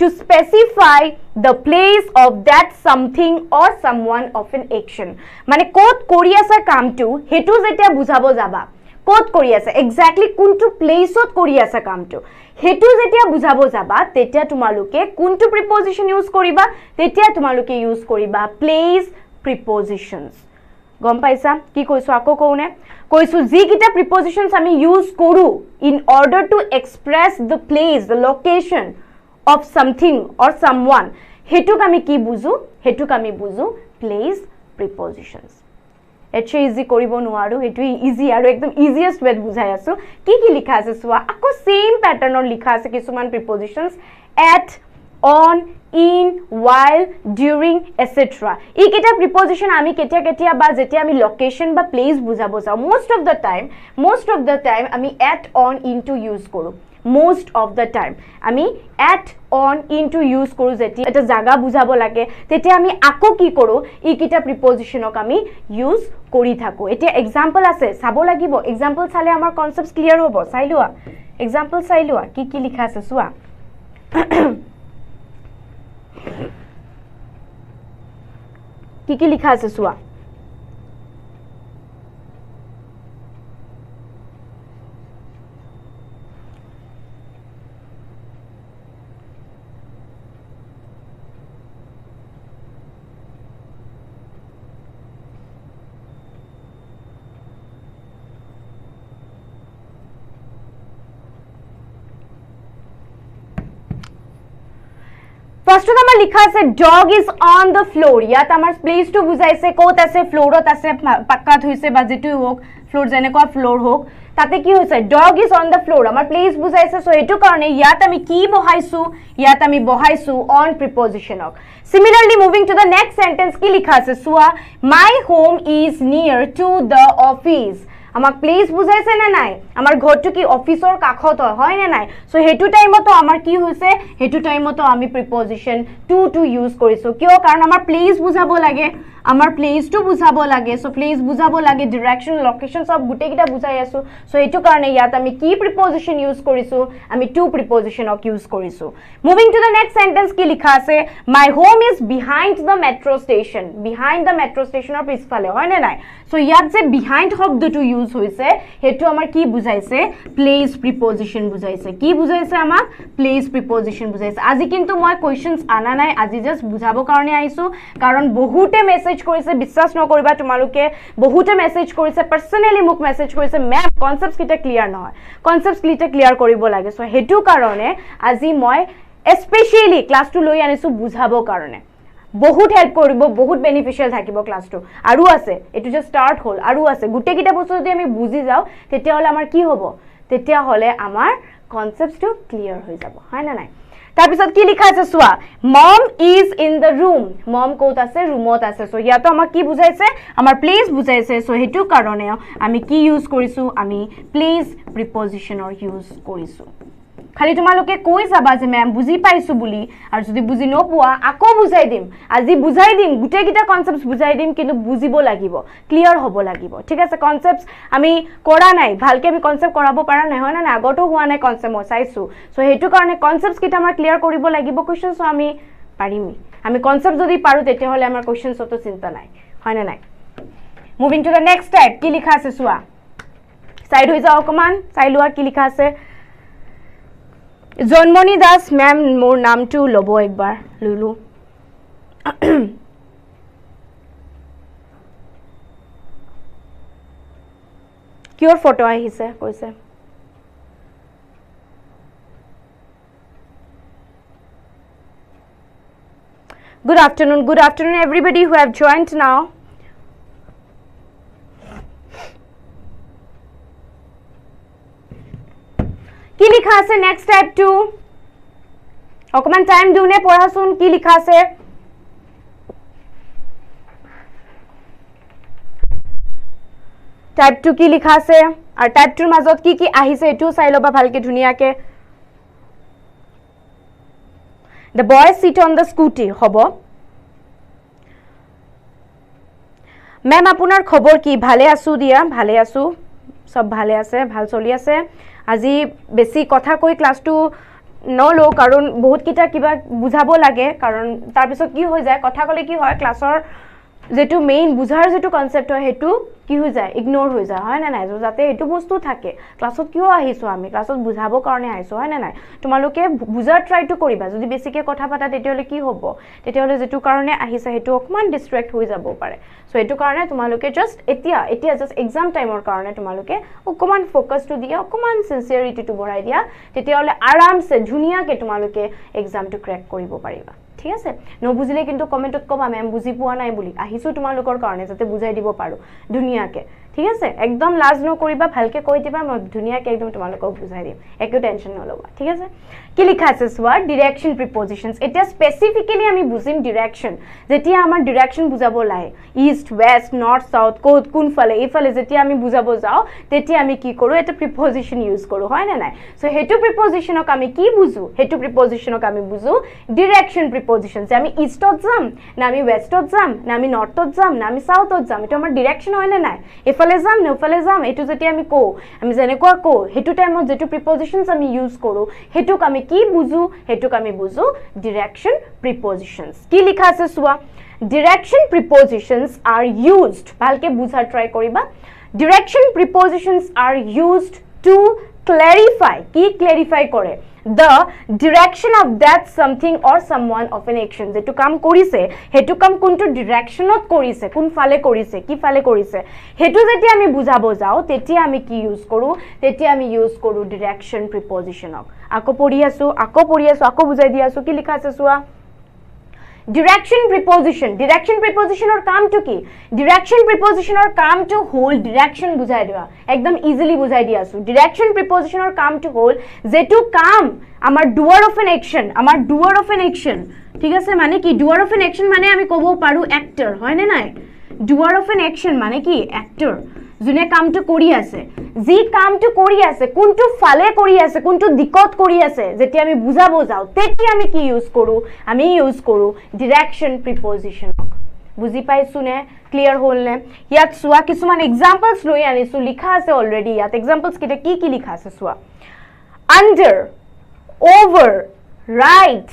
to specify the place of that something or someone of an action মানে কোত কৰি আছে কামটো হেতু যেতিয়া বুজাবো যাবা কোত কৰি আছে এক্স্যাক্টলি কোনটো প্লেসত কৰি আছে কামটো হেতু যেতিয়া বুজাবো যাবা তেতিয়া তোমালোকে কোনটো প্ৰিপজিশন ইউজ কৰিবা তেতিয়া তোমালোকে ইউজ কৰিবা প্লেস প্ৰিপজিশনস গম পাইছা কি কৈছো আকো কোনে কৈছো যি কিটা প্ৰিপজিশনস আমি ইউজ কৰো in order to express the place the location of something or someone হেতুক আমি কি বুজু প্লেস প্ৰিপজিশনস এচে ইজি কৰিব নোৱাৰো এটু ইজি আৰু একদম ইজিয়েষ্ট ওয়েত বুজাই আছো কি লিখা আছে সোৱা আকো সেম প্যাটাৰ্নৰ লিখা আছে কিছুমান প্ৰিপজিশনস at on in while during etc ই কিটা প্ৰিপজিশন আমি কেতিয়া বা যেতিয়া আমি লোকেশন বা প্লেস বুজাব যাও most of the time আমি at on into ইউজ কৰো most of the time আমি at on into use কৰো যেতি এটা জাগা বুজাব লাগে তেতিয়া আমি আকো কি কৰো ই কিটা প্ৰিপজিশনক আমি ইউজ কৰি থাকো এতিয়া एग्जांपल আছে চাব লাগিব एग्जांपल চালে আমাৰ কনসেপ্টস ক্লিয়াৰ হ'ব চাইলোৱা एग्जांपल চাইলোৱা কি লিখা আছে সোৱা কি লিখা আছে সোৱা First of all, लिखा है dog is on the floor. या तमार place to बुझाइसे कोत আছে ফ্লোৰত আছে পাক্কাত হৈছে বা যেটো হোক ফ্লোৰ যেনেকুৱা ফ্লোৰ হোক তাতে কি হৈছে dog is on the floor আমাৰ place বুঝাইছে সো এটো কাৰণে ইয়াত আমি কি বহাইছো on preposition ok similarly moving to the next sentence কি লিখা আছে সোৱা my home is near to the office আমাক প্লেস বুঝাইছে না নাই আমাৰ ঘৰটো কি অফিসৰ কাখত হয় না নাই সো হেতু টাইমতো আমাৰ কি হৈছে হেতু টাইমতো আমি প্ৰিপজিশন to ইউজ কৰিছো কিয় কাৰণ আমাৰ প্লেস বুজাব লাগে আমাৰ প্লেস টু বুজাব লাগে সো প্লেস বুজাব লাগে ডাইৰেকশন লোকেশন সব গুটে কিটা বুজাই আছো সো হেতু কাৰণে ইয়াত আমি কি প্ৰিপজিশন ইউজ কৰিছো আমি to প্ৰিপজিশন অক ইউজ কৰিছো moving to the next sentence কি লিখা আছে my home is behind the metro station অৰ পিছফালে হয় না নাই সো ইয়াত যে behind শব্দটো ইউজ ইউজ হৈছে হেতু আমাৰ কি বুজাইছে প্লেস প্ৰিপজিশন বুজাইছে কি বুজাইছে আমাক প্লেস প্ৰিপজিশন বুজাইছে আজি কিন্তু মই কোৱেশ্চনছ আনা নাই আজি জাস্ট বুজাবৰ কাৰণে আইছো কাৰণ বহুতে মেসেজ কৰিছে বিশ্বাস নকৰিবা তোমালোকে বহুতে মেসেজ কৰিছে পাৰ্সোনালি মোক মেসেজ কৰিছে মেম কনসেপ্টছ কিটা ক্লিয়াৰ নহয় কনসেপ্টছ কিটা ক্লিয়াৰ কৰিব লাগে সো হেতু কাৰণে আজি মই স্পেশালি ক্লাসটো লৈ আনিছো বুজাবৰ কাৰণে বহুত হেল্প কৰিব বহুত বেনিফিশিয়াল থাকিব ক্লাসটো আৰু আছে এটো যে স্টাৰ্ট হল আৰু আছে গুটে কিটা বস্তু যদি আমি বুজি যাও তেতিয়া হলে আমাৰ কি হ'ব তেতিয়া হলে আমাৰ কনসেপ্টটো ক্লিয়াৰ হৈ যাব হয় না নাই তাৰ পিছত কি লিখা আছে সোৱা mom is in the room mom কোত আছে ৰুমত আছে সো ইয়াতো আমাক কি বুজাইছে আমাৰ প্লেস বুজাইছে সো হেতু কাৰণে আমি কি ইউজ কৰিছো আমি প্লেস প্ৰিপজিশনৰ ইউজ কৰিছো খালি তোমালোকে কৈ যাবা যে ম্যাম বুজি পাইছো বুলি আৰু যদি বুজি নপোৱা আকৌ বুজাই দিম আজি বুজাই দিম গুটে কিটা কনসেপ্টছ বুজাই দিম কিন্তু বুজিব লাগিব ক্লিয়াৰ হ'ব লাগিব ঠিক আছে কনসেপ্টছ আমি কৰা নাই ভালকে আমি কনসেপ্ট কৰাব পাৰা নাই হয় না আগতো হোৱা নাই কনসেপ্ট মই চাইছো সো হেতু কাৰণে কনসেপ্টছ কিটা আমাৰ ক্লিয়াৰ কৰিব লাগিব কোৱেশ্চনছ আমি পাৰিম আমি কনসেপ্ট যদি পাৰো তেতিয়া হলে আমাৰ কোৱেশ্চনছ তো চিন্তা নাই হয় না নাই moving to the next type কি লিখা আছে সোৱা সাইড হৈ যাও অকমান চাই লোৱা কি লিখা আছে জন্মনি দাস ম্যাম মোর নামটো লব একবার লুলু কিয়র ফটো আহিছে কইছে good afternoon everybody who have joined now কি লিখা আছে নেক্সট টাইপ 2 অকমান টাইম দিউনে পঢ়াছুন কি লিখা আছে টাইপ 2 কি লিখা আছে আৰু টাইপ 2 ৰ মাজত কি আহিছে এটো চাই লবা ভালকে ধুনিয়াকে the boy sit on the scooty হব মেম আপোনাৰ খবৰ কি ভালে আছো দিয়া ভালে আছো সব ভালে আছে ভাল চলি আছে আজি বেছি কথা কৈ ক্লাসটো নলো কাৰণ বহুত কিটা কিবা বুজাব লাগে কাৰণ তাৰ পিছত কি হৈ যায় কথা কলে কি হয় ক্লাসৰ যেটো মেইন বুজাৰ যেটো কনসেপ্ট হয় হেতু কি হৈ যায় ইগনোৰ হৈ যায় হয় না নাই যাতে এটো বস্তু থাকে ক্লাসত কিয় আহিছো আমি ক্লাসত বুজাবৰ কাৰণে আহিছো হয় না নাই তোমালোকে বুজাৰ ট্ৰাই টু কৰিবা যদি বেছিকে কথা পাতা তেতিয়ালে কি হ'ব তেতিয়ালে যেটো কাৰণে আহিছে হেতু অকমান ডিস্ট্ৰেক্ট হৈ যাব পাৰে সো এটো কাৰণে তোমালোকে জাস্ট এতিয়া জাস্ট এক্সাম টাইমৰ কাৰণে তোমালোকে অকমান ফোকাস টু দিয়া অকমান সিনসিয়াৰিটি টু বঢ়াই দিয়া তেতিয়ালে আৰামছে ধুনিয়াকে তোমালোকে এক্সামটো ক্ৰ্যাক কৰিব পাৰিবা ঠিক আছে নবুজিলে কিন্তু কমেন্টত কবা ম্যাম বুজি পোৱা নাই বুলি আহিছো তোমালোকৰ কাৰণে যাতে বুজাই দিব পাৰো ধুনিয়াকে ঠিক আছে একদম লাজ নকৰিবা ভালকে কৈ দিবা মই ধুনিয়াকে একদম তোমালোকক বুজাই দিম একো টেনশন নলবা ঠিক আছে কি লিখা আছে সোৱা ডিৰেকশন প্ৰিপজিশনছ এটা স্পেসিফিক্যালি আমি বুজিম ডিৰেকশন যেতিয়া আমাৰ ডিৰেকশন বুজাব লাগে ইষ্ট ওয়েস্ট নর্থ সাউথ কোন ফালে এফালে যেতিয়া আমি বুজাব যাও তেতিয়া আমি কি কৰো এটা প্ৰিপজিশন ইউজ কৰো হয় না নাই সো হেতু প্ৰিপজিশনক আমি কি বুজো হেতু প্ৰিপজিশনক আমি বুজো ডিৰেকশন প্ৰিপজিশন যে আমি ইষ্টত যাম না আমি ওয়েস্টত যাম না আমি নর্থত যাম না আমি সাউথত যাম এটা আমাৰ ডিৰেকশন হয় না নাই এফালে যাম না ওফালে যাম এটো যেতিয়া আমি কও আমি যেনেকুৱা কও হেতু টাইমত যেটো প্ৰিপজিশনছ আমি ইউজ কৰো হেতুক আমি কি বুজো হেতুক আমি বুজো ডিৰেকশন প্ৰিপজিশনছ কি লিখা আছে সোৱা Direction prepositions are used ভালকে বুঝা ট্রাই করিবা Direction prepositions are used to clarify কি clarify করে the direction of that something or someone of an action যেটো কাম কৰিছে হেতু কাম কোনটো ডিৰেকশনত কৰিছে কোন ফালে কৰিছে কি ফালে কৰিছে হেতু যেতিয়া আমি বুজাব যাও তেতিয়া আমি কি ইউজ কৰো তেতিয়া আমি ইউজ কৰো ডিৰেকশন প্ৰিপজিশনক আকৌ পঢ়ি আছো আকৌ বুজাই দি আছো কি লিখা আছে সোৱা Direction preposition or come to কি direction preposition or come to whole direction বুজাই দিবা একদম ইজিলি বুজাই দি আছো direction preposition or come to whole যেটো কাম আমাৰ doer of an action ঠিক আছে মানে কি doer of an action মানে আমি কব পাৰো actor হয় না নাই doer of an action মানে কি actor জুনে কামটো কৰি আছে জি কামটো কৰি আছে কোনটো ফালে কৰি আছে কোনটো দিকত কৰি আছে যেতিয়া আমি বুজাব যাও তেতিয়া আমি কি ইউজ কৰো আমি ইউজ কৰো ডিৰেকশন প্ৰিপজিশন বুজি পাইছো নে ক্লিয়াৰ হ'ল নে ইয়াত সোৱা কিছুমান এক্সাম্পলস লৈ আনিছো লিখা আছে অলৰেডি ইয়াত এক্সাম্পলস কিটা কি লিখা আছে সোৱা under over right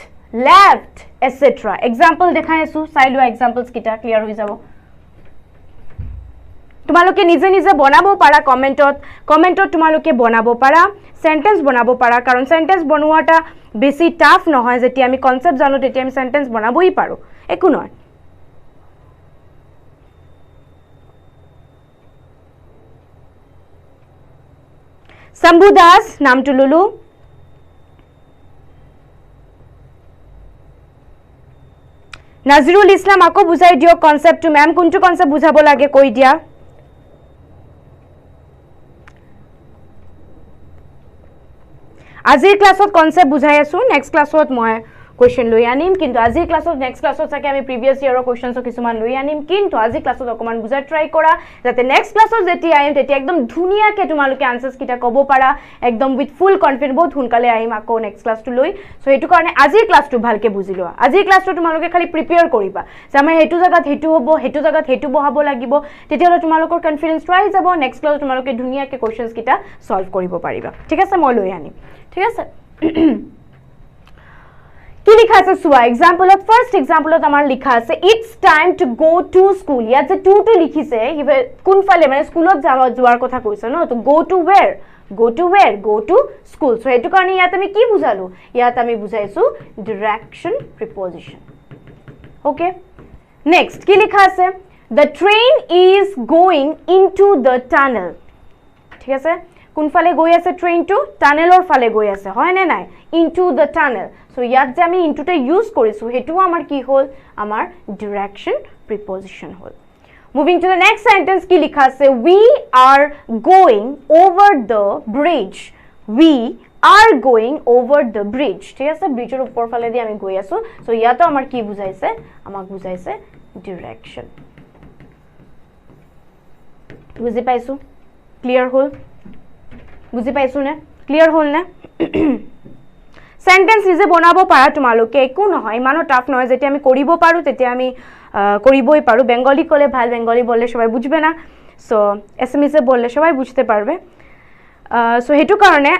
left etc example দেখাই আছো চাই লোৱা এক্সাম্পলস কিটা ক্লিয়াৰ হৈ যাব তোমালোকে নিজে নিজে বনাব পাৰা কমেন্টত তোমালোকে বনাব পাৰা সেন্টেন্স বনাব পাৰা কাৰণ সেন্টেন্স বনোৱাটা বেছি টাফ নহয় যেতিয়া আমি কনসেপ্ট জানো তেতিয়া আমি সেন্টেন্স বনাবই পাৰো একো নহয় শম্ভু দাস নামটো লুলু নাজৰুল ইসলাম আকৌ বুজাই দিও কনসেপ্টটো ম্যাম কোনটো কনসেপ্ট বুজাব লাগে কৈ দিয়া আজিৰ ক্লাছত কনসেপ্ট বুজাই আছো নেক্সট ক্লাছত মই क्वेश्चन লৈ আনিম কিন্তু আজি ক্লাছত নেক্সট ক্লাছত থাকে আমি প্ৰিভিয়াস ইয়াৰৰ क्वेश्चनছ কিছুমান লৈ আনিম কিন্তু আজি ক্লাছত অকমান বুজা ট্ৰাই কৰা যাতে নেক্সট ক্লাছত যেতিয়া আহিম তেতিয়া একদম ধুনিয়াকে তোমালোকে আনসাৰছ কিটা ক'ব পাৰা একদম উইথ ফুল কনফিডেন্স বহুত হুনকালে আহিম আকৌ নেক্সট ক্লাছটো লৈ সো এটো কাৰণে আজিৰ ক্লাছটো ভালকে বুজি লোৱা আজিৰ ক্লাছটো তোমালোকে খালি প্ৰিপেয়াৰ কৰিবা যে আমাৰ হেতু জাগাত হেতু হ'ব হেতু জাগাত হেতু বহাব লাগিব তেতিয়ালে তোমালোকৰ কনফিডেন্স ৰাই যাব নেক্সট ক্লাছত তোমালোকে ধুনিয়াকে क्वेश्चनছ কিটা সলভ কৰিব পাৰিবা ঠিক আছে মই লৈ আনিম ঠিক আছে কি লিখা আছে সোয়া এক্সাম্পলত ফার্স্ট এক্সাম্পলত আমাৰ লিখা আছে it's time to go to school ইয়াত যে টু টু লিখিছে হিবে কোনফালে মানে স্কুলত যোৱাৰ কথা কৈছে ন তো go to where go to school so এটো কাৰণে ইয়াত আমি কি বুজালো ইয়াত আমি বুজাইছো ডাইৰেকশন প্ৰিপজিশন ওকে নেক্সট কি লিখা আছে the train is going into the tunnel ঠিক আছে কোনফালে গৈ আছে ট্ৰেইনটো টানেলৰ ফালে গৈ আছে হয় নে নাই ইনটু দ্য টানেল সো ইয়াত যে আমি ইনটুটা ইউজ কৰিছো হেতু আমাৰ কি হল আমাৰ ডাইৰেকশন প্ৰিপজিশন হল moving to the next sentence কি লিখা আছে we are going over the bridge we are going over the bridge ঠিক আছে ব্ৰিজৰ ওপৰ ফালে দি আমি গৈ আছো সো ইয়াতো আমাৰ কি বুজাইছে আমাক বুজাইছে ডাইৰেকশন বুজি পাইছো ক্লিয়াৰ হল বুজি পাইছো নে ক্লিয়াৰ হল নে সেন্টেন্স নিজে বনাব পাৰা তোমালোকে একো নহয় ইমানো টাফ নহয় যেতিয়া আমি কৰিব পাৰো তেতিয়া আমি কৰিবই পাৰো বেঙ্গলি কলে ভাল বেঙ্গলি বললে সবাই বুঝবে না সো এসএমএস এ বললে সবাই বুঝতে পারবে সো হেতু কারণে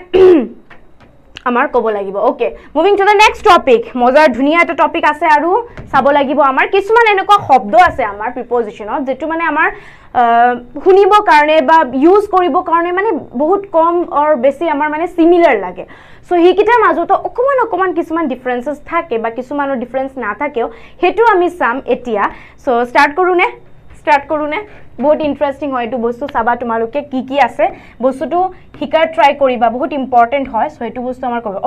আমার কব লাগিব okay moving to the next topic মজাৰ ধুনিয়া এটা টপিক আছে আৰু চাব লাগিব আমাৰ কিছুমান এনেকুৱা শব্দ আছে আমাৰ প্ৰিপজিশনত যেটো মানে আমাৰ শুনিব কাৰণে বা ইউজ কৰিব কাৰণে মানে বহুত কম অৰ বেছি আমাৰ মানে সিমিলাৰ লাগে সো হিকিটাৰ মাজত অকমান কিছুমান ডিফাৰেন্সেস থাকে বা কিছুমানৰ ডিফাৰেন্স না থাকেও হেতু আমি সাম এতিয়া সো স্টাৰ্ট কৰো নে বহুত ইন্টাৰেস্টিং হয় এটো বস্তু চাবা তোমালোকে কি আছে বস্তুটো হিকাৰ ট্ৰাই কৰিবা বহুত ইম্পৰ্টেন্ট হয় সো এটো বস্তু আমাৰ কৰিব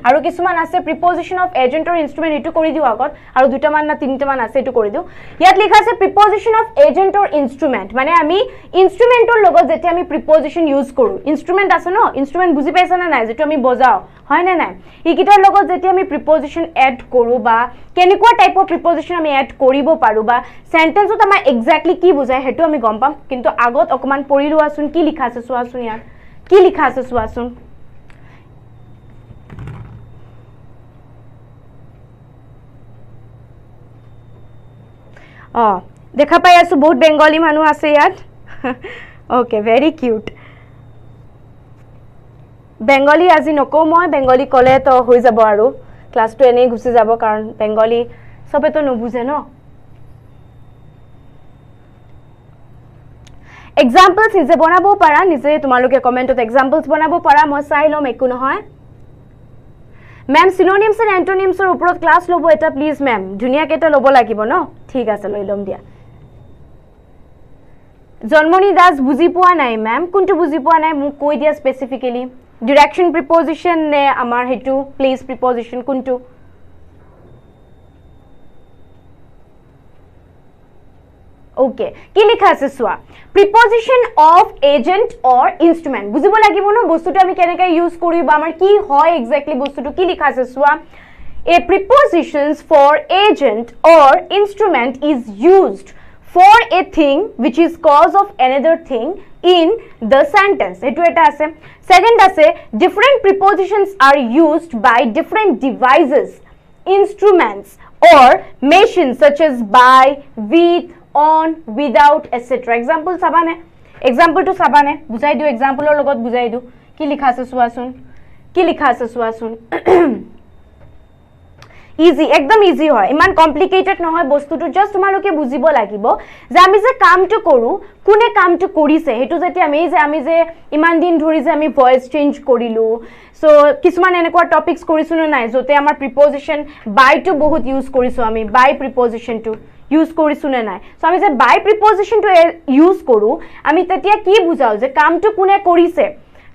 আৰু কিছুমান আছে প্ৰিপজিশন অফ এজেন্ট অৰ ইনস্ট্ৰুমেন্ট এটো কৰি দিও আগত আৰু দুটা মান না তিনটা মান আছে এটো কৰি দিও ইয়াত লিখা আছে প্ৰিপজিশন অফ এজেন্ট অৰ ইনস্ট্ৰুমেন্ট মানে আমি ইনস্ট্ৰুমেন্টৰ লগত যেতিয়া আমি প্ৰিপজিশন ইউজ কৰো ইনস্ট্ৰুমেন্ট আছে ন ইনস্ট্ৰুমেন্ট বুজি পাইছা না নাই যেটো আমি বজাও হয় না নাই ইকিটাৰ লগত যেতিয়া আমি প্ৰিপজিশন এড কৰো বা কেনেকুৱা টাইপৰ প্ৰিপজিশন আমি এড কৰিব পাৰো বা সেন্টেন্সত আমাৰ এক্স্যাক্টলি কি বুজায় হেতু আমি গম পাম কিন্তু আগত অকমান পঢ়ি লোৱাচোন কি লিখা আছে চোৱাচোন ইয়াত কি লিখা আছে চোৱাচোন দেখা পাই আছো বহুত বেঙ্গলি মানুহ আছে ইয়াত ওকে ভেরি কিউট বেঙ্গলি আজি নকও মই বেঙ্গলি কলে তো হৈ যাব আৰু ক্লাসটো এনেই গুছি যাব কাৰণ বেঙ্গলি সবে তো নুবুজে ন এক্সাম্পলস নিজে বনাব পাৰা নিজে তোমালোকে কমেন্টত এক্সাম্পলস বনাব পাৰা মই চাই লম একো নহয় ম্যাম সিনোনিমস এন্ড অ্যান্টোনিমসৰ ওপৰত ক্লাস লব এটা প্লিজ ম্যাম ধুনিয়াকে এটা লব লাগিব ন ঠিক আছে লৈ লম দিয়া জন্মনি দাস বুজি পোৱা নাই ম্যাম কোনটো বুজি পোৱা নাই মোক কৈ দিয়া স্পেসিফিক্যালি ডাইৰেকশন প্ৰিপজিশন নে আমাৰ হেতু প্লেস প্ৰিপজিশন কোনটো ওকে কি লিখা আছে সোয়া preposition of agent or instrument বুঝিব লাগিব ন বস্তুটো আমি কেনেকা ইউজ করি বা আমাৰ কি হয় এক্স্যাক্টলি বস্তুটো কি লিখা আছে সোয়া a prepositions for agent or instrument is used for a thing which is cause of another thing in the sentence etu eta ase second ase different prepositions are used by different devices instruments or machines such as by with on without etc example sabane example to sabane bujai diu example or logot bujai diu ki likha ase suasun easy, একদম easy হয়, ইমান complicated নহয় বস্তুটো। Just তোমালোকে বুজিব লাগিব যে আমি যে কামটো কৰোঁ, কোনে কামটো কৰিছে সেইটো যেতিয়া আমি যে ইমান দিন ধৰি যে আমি ভইচ চেঞ্জ কৰিলোঁ, চ' কিছুমান এনেকুৱা টপিক্স কৰিছোঁ নে নাই য'তে আমাৰ প্ৰিপজিশ্যন বাইটো বহুত ইউজ কৰিছোঁ, আমি বাই প্ৰিপজিশ্যনটো ইউজ কৰিছোঁ নে নাই। চ' আমি যে বাই প্ৰিপজিশ্যনটো ইউজ কৰোঁ, আমি তেতিয়া কি বুজাওঁ যে কামটো কোনে কৰিছে,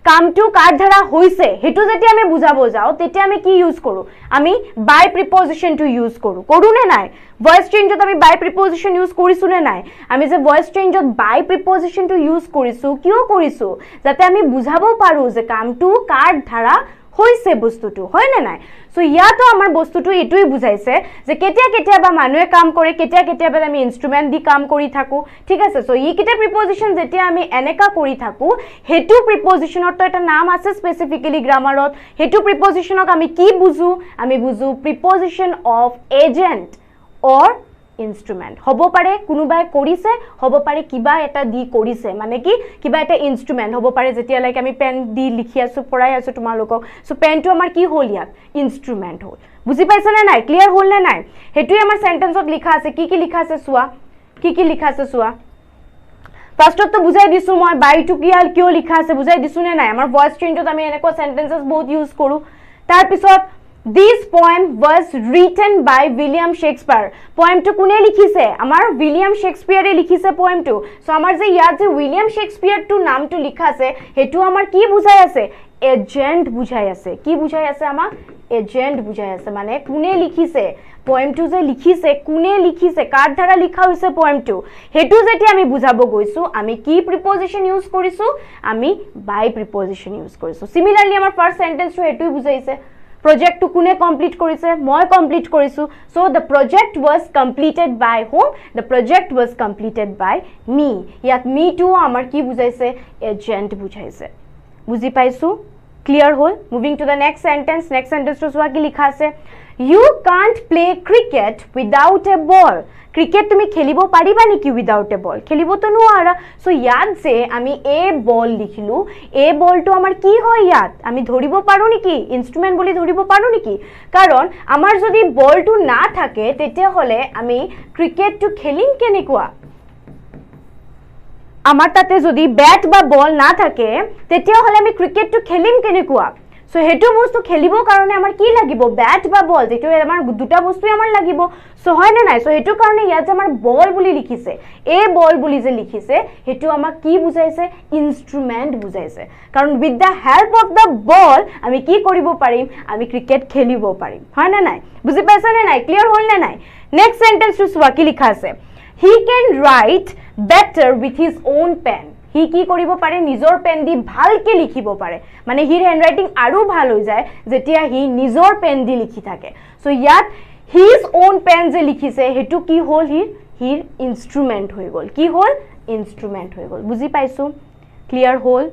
কামটো কাৰ দ্বাৰা হৈছে, সেইটো যেতিয়া আমি বুজাব যাওঁ তেতিয়া আমি কি ইউজ কৰোঁ, আমি বাই প্ৰিপজিশ্যনটো ইউজ কৰোঁ নে নাই। ভইচ চেঞ্জত আমি বাই প্ৰিপজিশ্যন ইউজ কৰিছোঁ নে নাই। আমি যে ভইচ চেঞ্জত বাই প্ৰিপজিশ্যনটো ইউজ কৰিছোঁ, কিয় কৰিছোঁ, যাতে আমি বুজাব পাৰোঁ যে কামটো কাৰ দ্বাৰা হৈছে বস্তুটো, হয় নে নাই। চ' ইয়াতো আমাৰ বস্তুটো এইটোৱে বুজাইছে যে কেতিয়াবা মানুহে কাম কৰে, কেতিয়াবা আমি ইনষ্ট্ৰুমেণ্ট দি কাম কৰি থাকোঁ, ঠিক আছে। চ' এইকেইটা প্ৰিপজিশ্যন যেতিয়া আমি এনেকা কৰি থাকোঁ, সেইটো প্ৰিপজিশ্যনৰতো এটা নাম আছে স্পেচিফিকেলি গ্ৰামাৰত। সেইটো প্ৰিপজিশ্যনক আমি কি বুজো, আমি বুজো preposition of agent or instrument. হ'ব পাৰে কোনোবাই কৰিছে, হ'ব পাৰে কিবা এটা দি কৰিছে, মানে কি কিবা এটা ইনষ্ট্ৰুমেণ্ট হ'ব পাৰে। যেতিয়ালৈকে আমি পেন দি লিখি আছোঁ, পঢ়াই আছোঁ তোমালোকক, চ' পেনটো আমাৰ কি হ'ল, ইয়াত ইনষ্ট্ৰুমেণ্ট হ'ল। বুজি পাইছেনে নাই, ক্লিয়াৰ হ'ল নে নাই। সেইটোৱে আমাৰ চেণ্টেন্সত লিখা আছে। কি লিখা আছে চোৱা, কি লিখা আছে চোৱা। ফাৰ্ষ্টততো বুজাই দিছোঁ মই বাইটো কিয় লিখা আছে, বুজাই দিছোঁ নে নাই। আমাৰ ভইচ চেঞ্জত আমি এনেকুৱা চেণ্টেন্সেছ বহুত ইউজ কৰোঁ। তাৰপিছত This poem was written by William Shakespeare. Poemটো কোনে লিখিছে, আমাৰ উইলিয়াম শেক্সপিয়াৰে লিখিছে poemটো। সো আমাৰ যে ইয়াত যে উইলিয়াম শেক্সপিয়াৰটো নামটো লিখা আছে, সেইটো আমাৰ কি বুজাই আছে, এজেণ্ট বুজাই আছে। কি বুজাই আছে আমাক, এজেণ্ট বুজাই আছে, মানে কোনে লিখিছে poemটো যে লিখিছে, কোনে লিখিছে, কাৰ দ্বাৰা লিখা হৈছে poemটো, সেইটো যেতিয়া আমি বুজাব গৈছোঁ, আমি কি প্ৰিপজিশ্যন ইউজ কৰিছোঁ, আমি বাই প্ৰিপজিশ্যন ইউজ কৰিছোঁ। সিমিলাৰলি আমাৰ ফাৰ্ষ্ট সেন্টেন্সটো এইটোই বুজাইছে, প্ৰজেক্টটো কোনে কমপ্লিট কৰিছে, মই কমপ্লিট কৰিছোঁ। So' the project was completed by home, the project was completed by me. ইয়াত মিটো আমাৰ কি বুজাইছে, এজেণ্ট বুজাইছে। বুজি পাইছোঁ, ক্লিয়াৰ হ'ল। Moving to the next sentence. Next সেন্টেন্সটো চোৱা কি লিখা আছে, you can't play cricket without a ball. Cricket তুমি খেলিব পাৰিবা নেকি উইদাউট এ বল, খেলিবতো নোৱাৰা। চ' ইয়াত যে আমি এ বল লিখিলোঁ, এ বলটো আমাৰ কি হয়, ইয়াত আমি ধৰিব পাৰোঁ নেকি, ইনষ্ট্ৰুমেণ্ট বুলি ধৰিব পাৰোঁ নেকি। কাৰণ আমাৰ যদি বলটো নাথাকে তেতিয়াহ'লে আমি ক্ৰিকেটটো খেলিম কেনেকুৱা। আমাৰ তাতে যদি বেট বা বল নাথাকে তেতিয়াহ'লে আমি ক্ৰিকেটটো খেলিম কেনেকুৱা। চ' সেইটো বস্তু খেলিবৰ কাৰণে আমাৰ কি লাগিব, বেট বা বল, যিটো আমাৰ দুটা বস্তুৱে আমাৰ লাগিব। চ' হয় নে নাই। চ' সেইটো কাৰণে ইয়াত যে আমাৰ বল বুলি লিখিছে, এ বল বুলি যে লিখিছে, সেইটো আমাক কি বুজাইছে, ইনষ্ট্ৰুমেণ্ট বুজাইছে। কাৰণ with the help of the ball আমি কি কৰিব পাৰিম, আমি ক্ৰিকেট খেলিব পাৰিম, হয় নে নাই। বুজি পাইছে নে নাই, ক্লিয়াৰ হ'ল নে নাই। নেক্সট সেন্টেন্সটো চোৱা কি লিখা আছে, he can write better with his own pen. He কি কৰিব পাৰে, নিজৰ পেন দি ভালকে লিখিব পাৰে, মানে হিৰ হেণ্ডৰাইটিং আৰু ভাল হৈ যায় যেতিয়া হি নিজৰ পেন দি লিখি থাকে। চ' ইয়াত হিজ অ'ন পেন যে লিখিছে, সেইটো কি হ'ল, হিৰ ইনষ্ট্ৰুমেণ্ট হৈ গ'ল। কি হ'ল, ইনষ্ট্ৰুমেণ্ট হৈ গ'ল। বুজি পাইছোঁ, ক্লিয়াৰ হ'ল।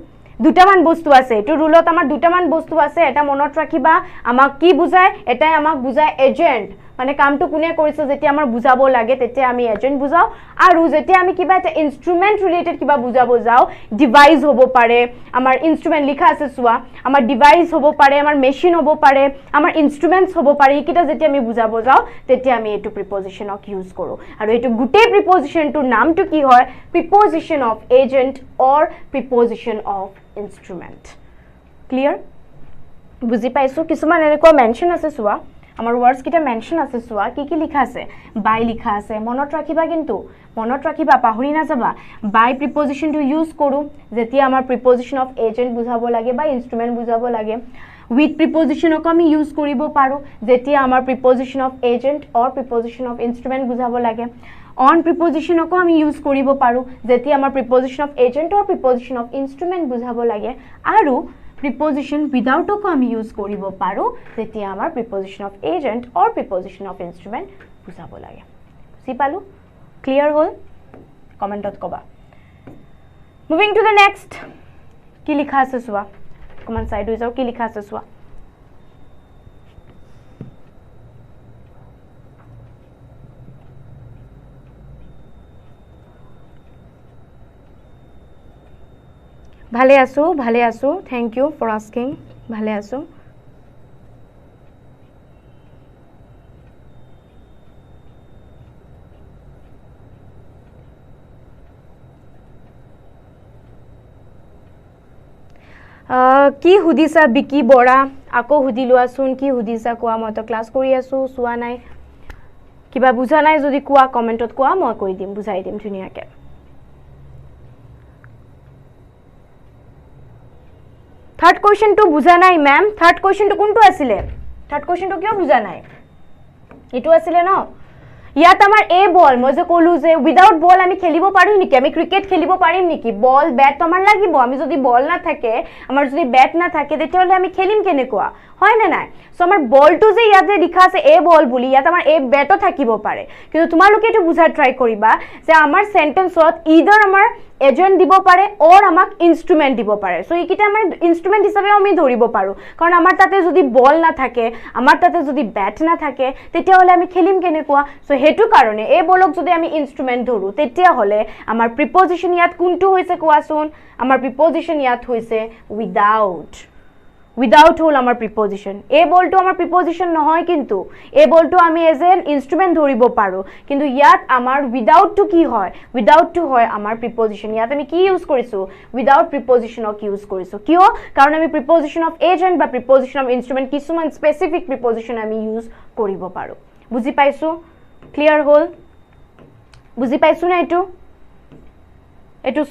দুটামান বস্তু আছে, এইটো ৰুলত আমাৰ দুটামান বস্তু আছে, এটা মনত ৰাখিবা। আমাক কি বুজায়, এটাই আমাক বুজায় এজেণ্ট, মানে কামটো কোনে কৰিছে যেতিয়া আমাৰ বুজাব লাগে তেতিয়া আমি এজেণ্ট বুজাওঁ। আৰু যেতিয়া আমি কিবা এটা ইনষ্ট্ৰুমেণ্ট ৰিলেটেড কিবা বুজাব যাওঁ, ডিভাইচ হ'ব পাৰে, আমাৰ ইনষ্ট্ৰুমেণ্ট লিখা আছে চোৱা, আমাৰ ডিভাইচ হ'ব পাৰে, আমাৰ মেচিন হ'ব পাৰে, আমাৰ ইনষ্ট্ৰুমেণ্টছ হ'ব পাৰে, এইকেইটা যেতিয়া আমি বুজাব যাওঁ তেতিয়া আমি এইটো প্ৰিপজিশ্যনক ইউজ কৰোঁ। আৰু এইটো গোটেই প্ৰিপজিশ্যনটোৰ নামটো কি হয়, preposition of agent or preposition of instrument. Clear, বুজি পাইছোঁ। কিছুমান এনেকুৱা মেনশ্যন আছে চোৱা, আমাৰ ৱৰ্ডছ কেইটা মেনশ্যন আছে চোৱা, কি লিখা আছে, বাই লিখা আছে। মনত ৰাখিবা, কিন্তু মনত ৰাখিবা, পাহৰি নাযাবা। বাই প্ৰিপজিশ্যনটো ইউজ কৰোঁ যেতিয়া আমাৰ প্ৰিপজিশ্যন অফ এজেণ্ট বুজাব লাগে বা ইনষ্ট্ৰুমেণ্ট বুজাব লাগে। উইথ প্ৰিপজিশ্যনকো আমি ইউজ কৰিব পাৰোঁ যেতিয়া আমাৰ preposition of agent or preposition of instrument বুজাব লাগে। অন প্ৰিপজিশ্যনকো আমি ইউজ কৰিব পাৰোঁ যেতিয়া আমাৰ preposition of agent or preposition of instrument বুজাব লাগে। আৰু প্ৰিপজিশ্যন উইদাউটকো আমি ইউজ কৰিব পাৰোঁ যেতিয়া আমাৰ preposition of agent or preposition of instrument বুজাব লাগে। বুজি পালোঁ, ক্লিয়াৰ হ'ল, কমেণ্টত ক'বা। Moving to the next. কি লিখা আছে চোৱা, অকণমান চাইড হৈ যাওঁ, কি লিখা আছে চোৱা। ভালে আছোঁ, থেংক ইউ ফৰ আস্কিং, ভালে আছোঁ। কি সুধিছা বিকি বৰা আকৌ সুধি লোৱাচোন কি সুধিছা কোৱা মই তো ক্লাছ কৰি আছো চোৱা নাই কিবা বুজা নাই যদি কোৱা কমেন্টত কোৱা মই কৈ দিম বুজাই দিম ধুনিয়াকে থাৰ্ড কোৱেশ্চন টু বুজা নাই ম্যাম থাৰ্ড কোৱেশ্চন টু কোনটো আছিল থাৰ্ড কোৱেশ্চন টু কিয় বুজা নাই এটো আছিল ন ইয়াত আমাৰ এ বল মই যে কলু যে উইদাউট বল আমি খেলিব পাৰি নেকি আমি ক্ৰিকেট খেলিব পাৰিম নেকি বল ব্যাট আমাৰ লাগিব আমি যদি বল না থাকে আমাৰ যদি ব্যাট না থাকে তেতিয়াহলে আমি খেলিম কেনেকুৱা হয় না নাই সো আমাৰ বলটো যে ইয়াতে লিখা আছে এ বল বুলি ইয়াত আমাৰ এ ব্যাটও থাকিব পাৰে কিন্তু তোমালোকে এটো বুজা ট্ৰাই কৰিবা যে আমাৰ সেন্টেন্সত ইদাৰ আমাৰ এজেন্ট দিব পাৰে অৰ আমাক ইনস্ট্ৰুমেন্ট দিব পাৰে সো এইকিটা আমাৰ ইনস্ট্ৰুমেন্ট হিচাপে আমি ধৰিব পাৰো কাৰণ আমাৰ তাতে যদি বল না থাকে আমাৰ তাতে যদি ব্যাট না থাকে তেতিয়াহলে আমি খেলিম কেনেকুৱা সো হেতু কাৰণে এই বলক যদি আমি ইনস্ট্ৰুমেন্ট ধৰু তেতিয়াহলে আমাৰ প্ৰিপজিশন ইয়াত কোনটো হৈছে কোৱাচোন আমাৰ প্ৰিপজিশন ইয়াত হৈছে উইদাউট হল আমাৰ প্ৰিপজিশন এই বলটো আমাৰ প্ৰিপজিশন নহয় কিন্তু এই বলটো আমি এজ এন ইনস্ট্ৰুমেন্ট ধৰিব পাৰো কিন্তু ইয়াত আমাৰ উইদাউট টু কি হয় উইদাউট টু হয় আমাৰ প্ৰিপজিশন ইয়াত আমি কি ইউজ কৰিছো উইদাউট প্ৰিপজিশন অক ইউজ কৰিছো কিয় কাৰণ আমি প্ৰিপজিশন অফ এজেন্ট বা প্ৰিপজিশন অফ ইনস্ট্ৰুমেন্ট কিছুমান স্পেসিফিক প্ৰিপজিশন আমি ইউজ কৰিব পাৰো বুজি পাইছো ক্লিয়াৰ হল বুজি পাইছো না এটো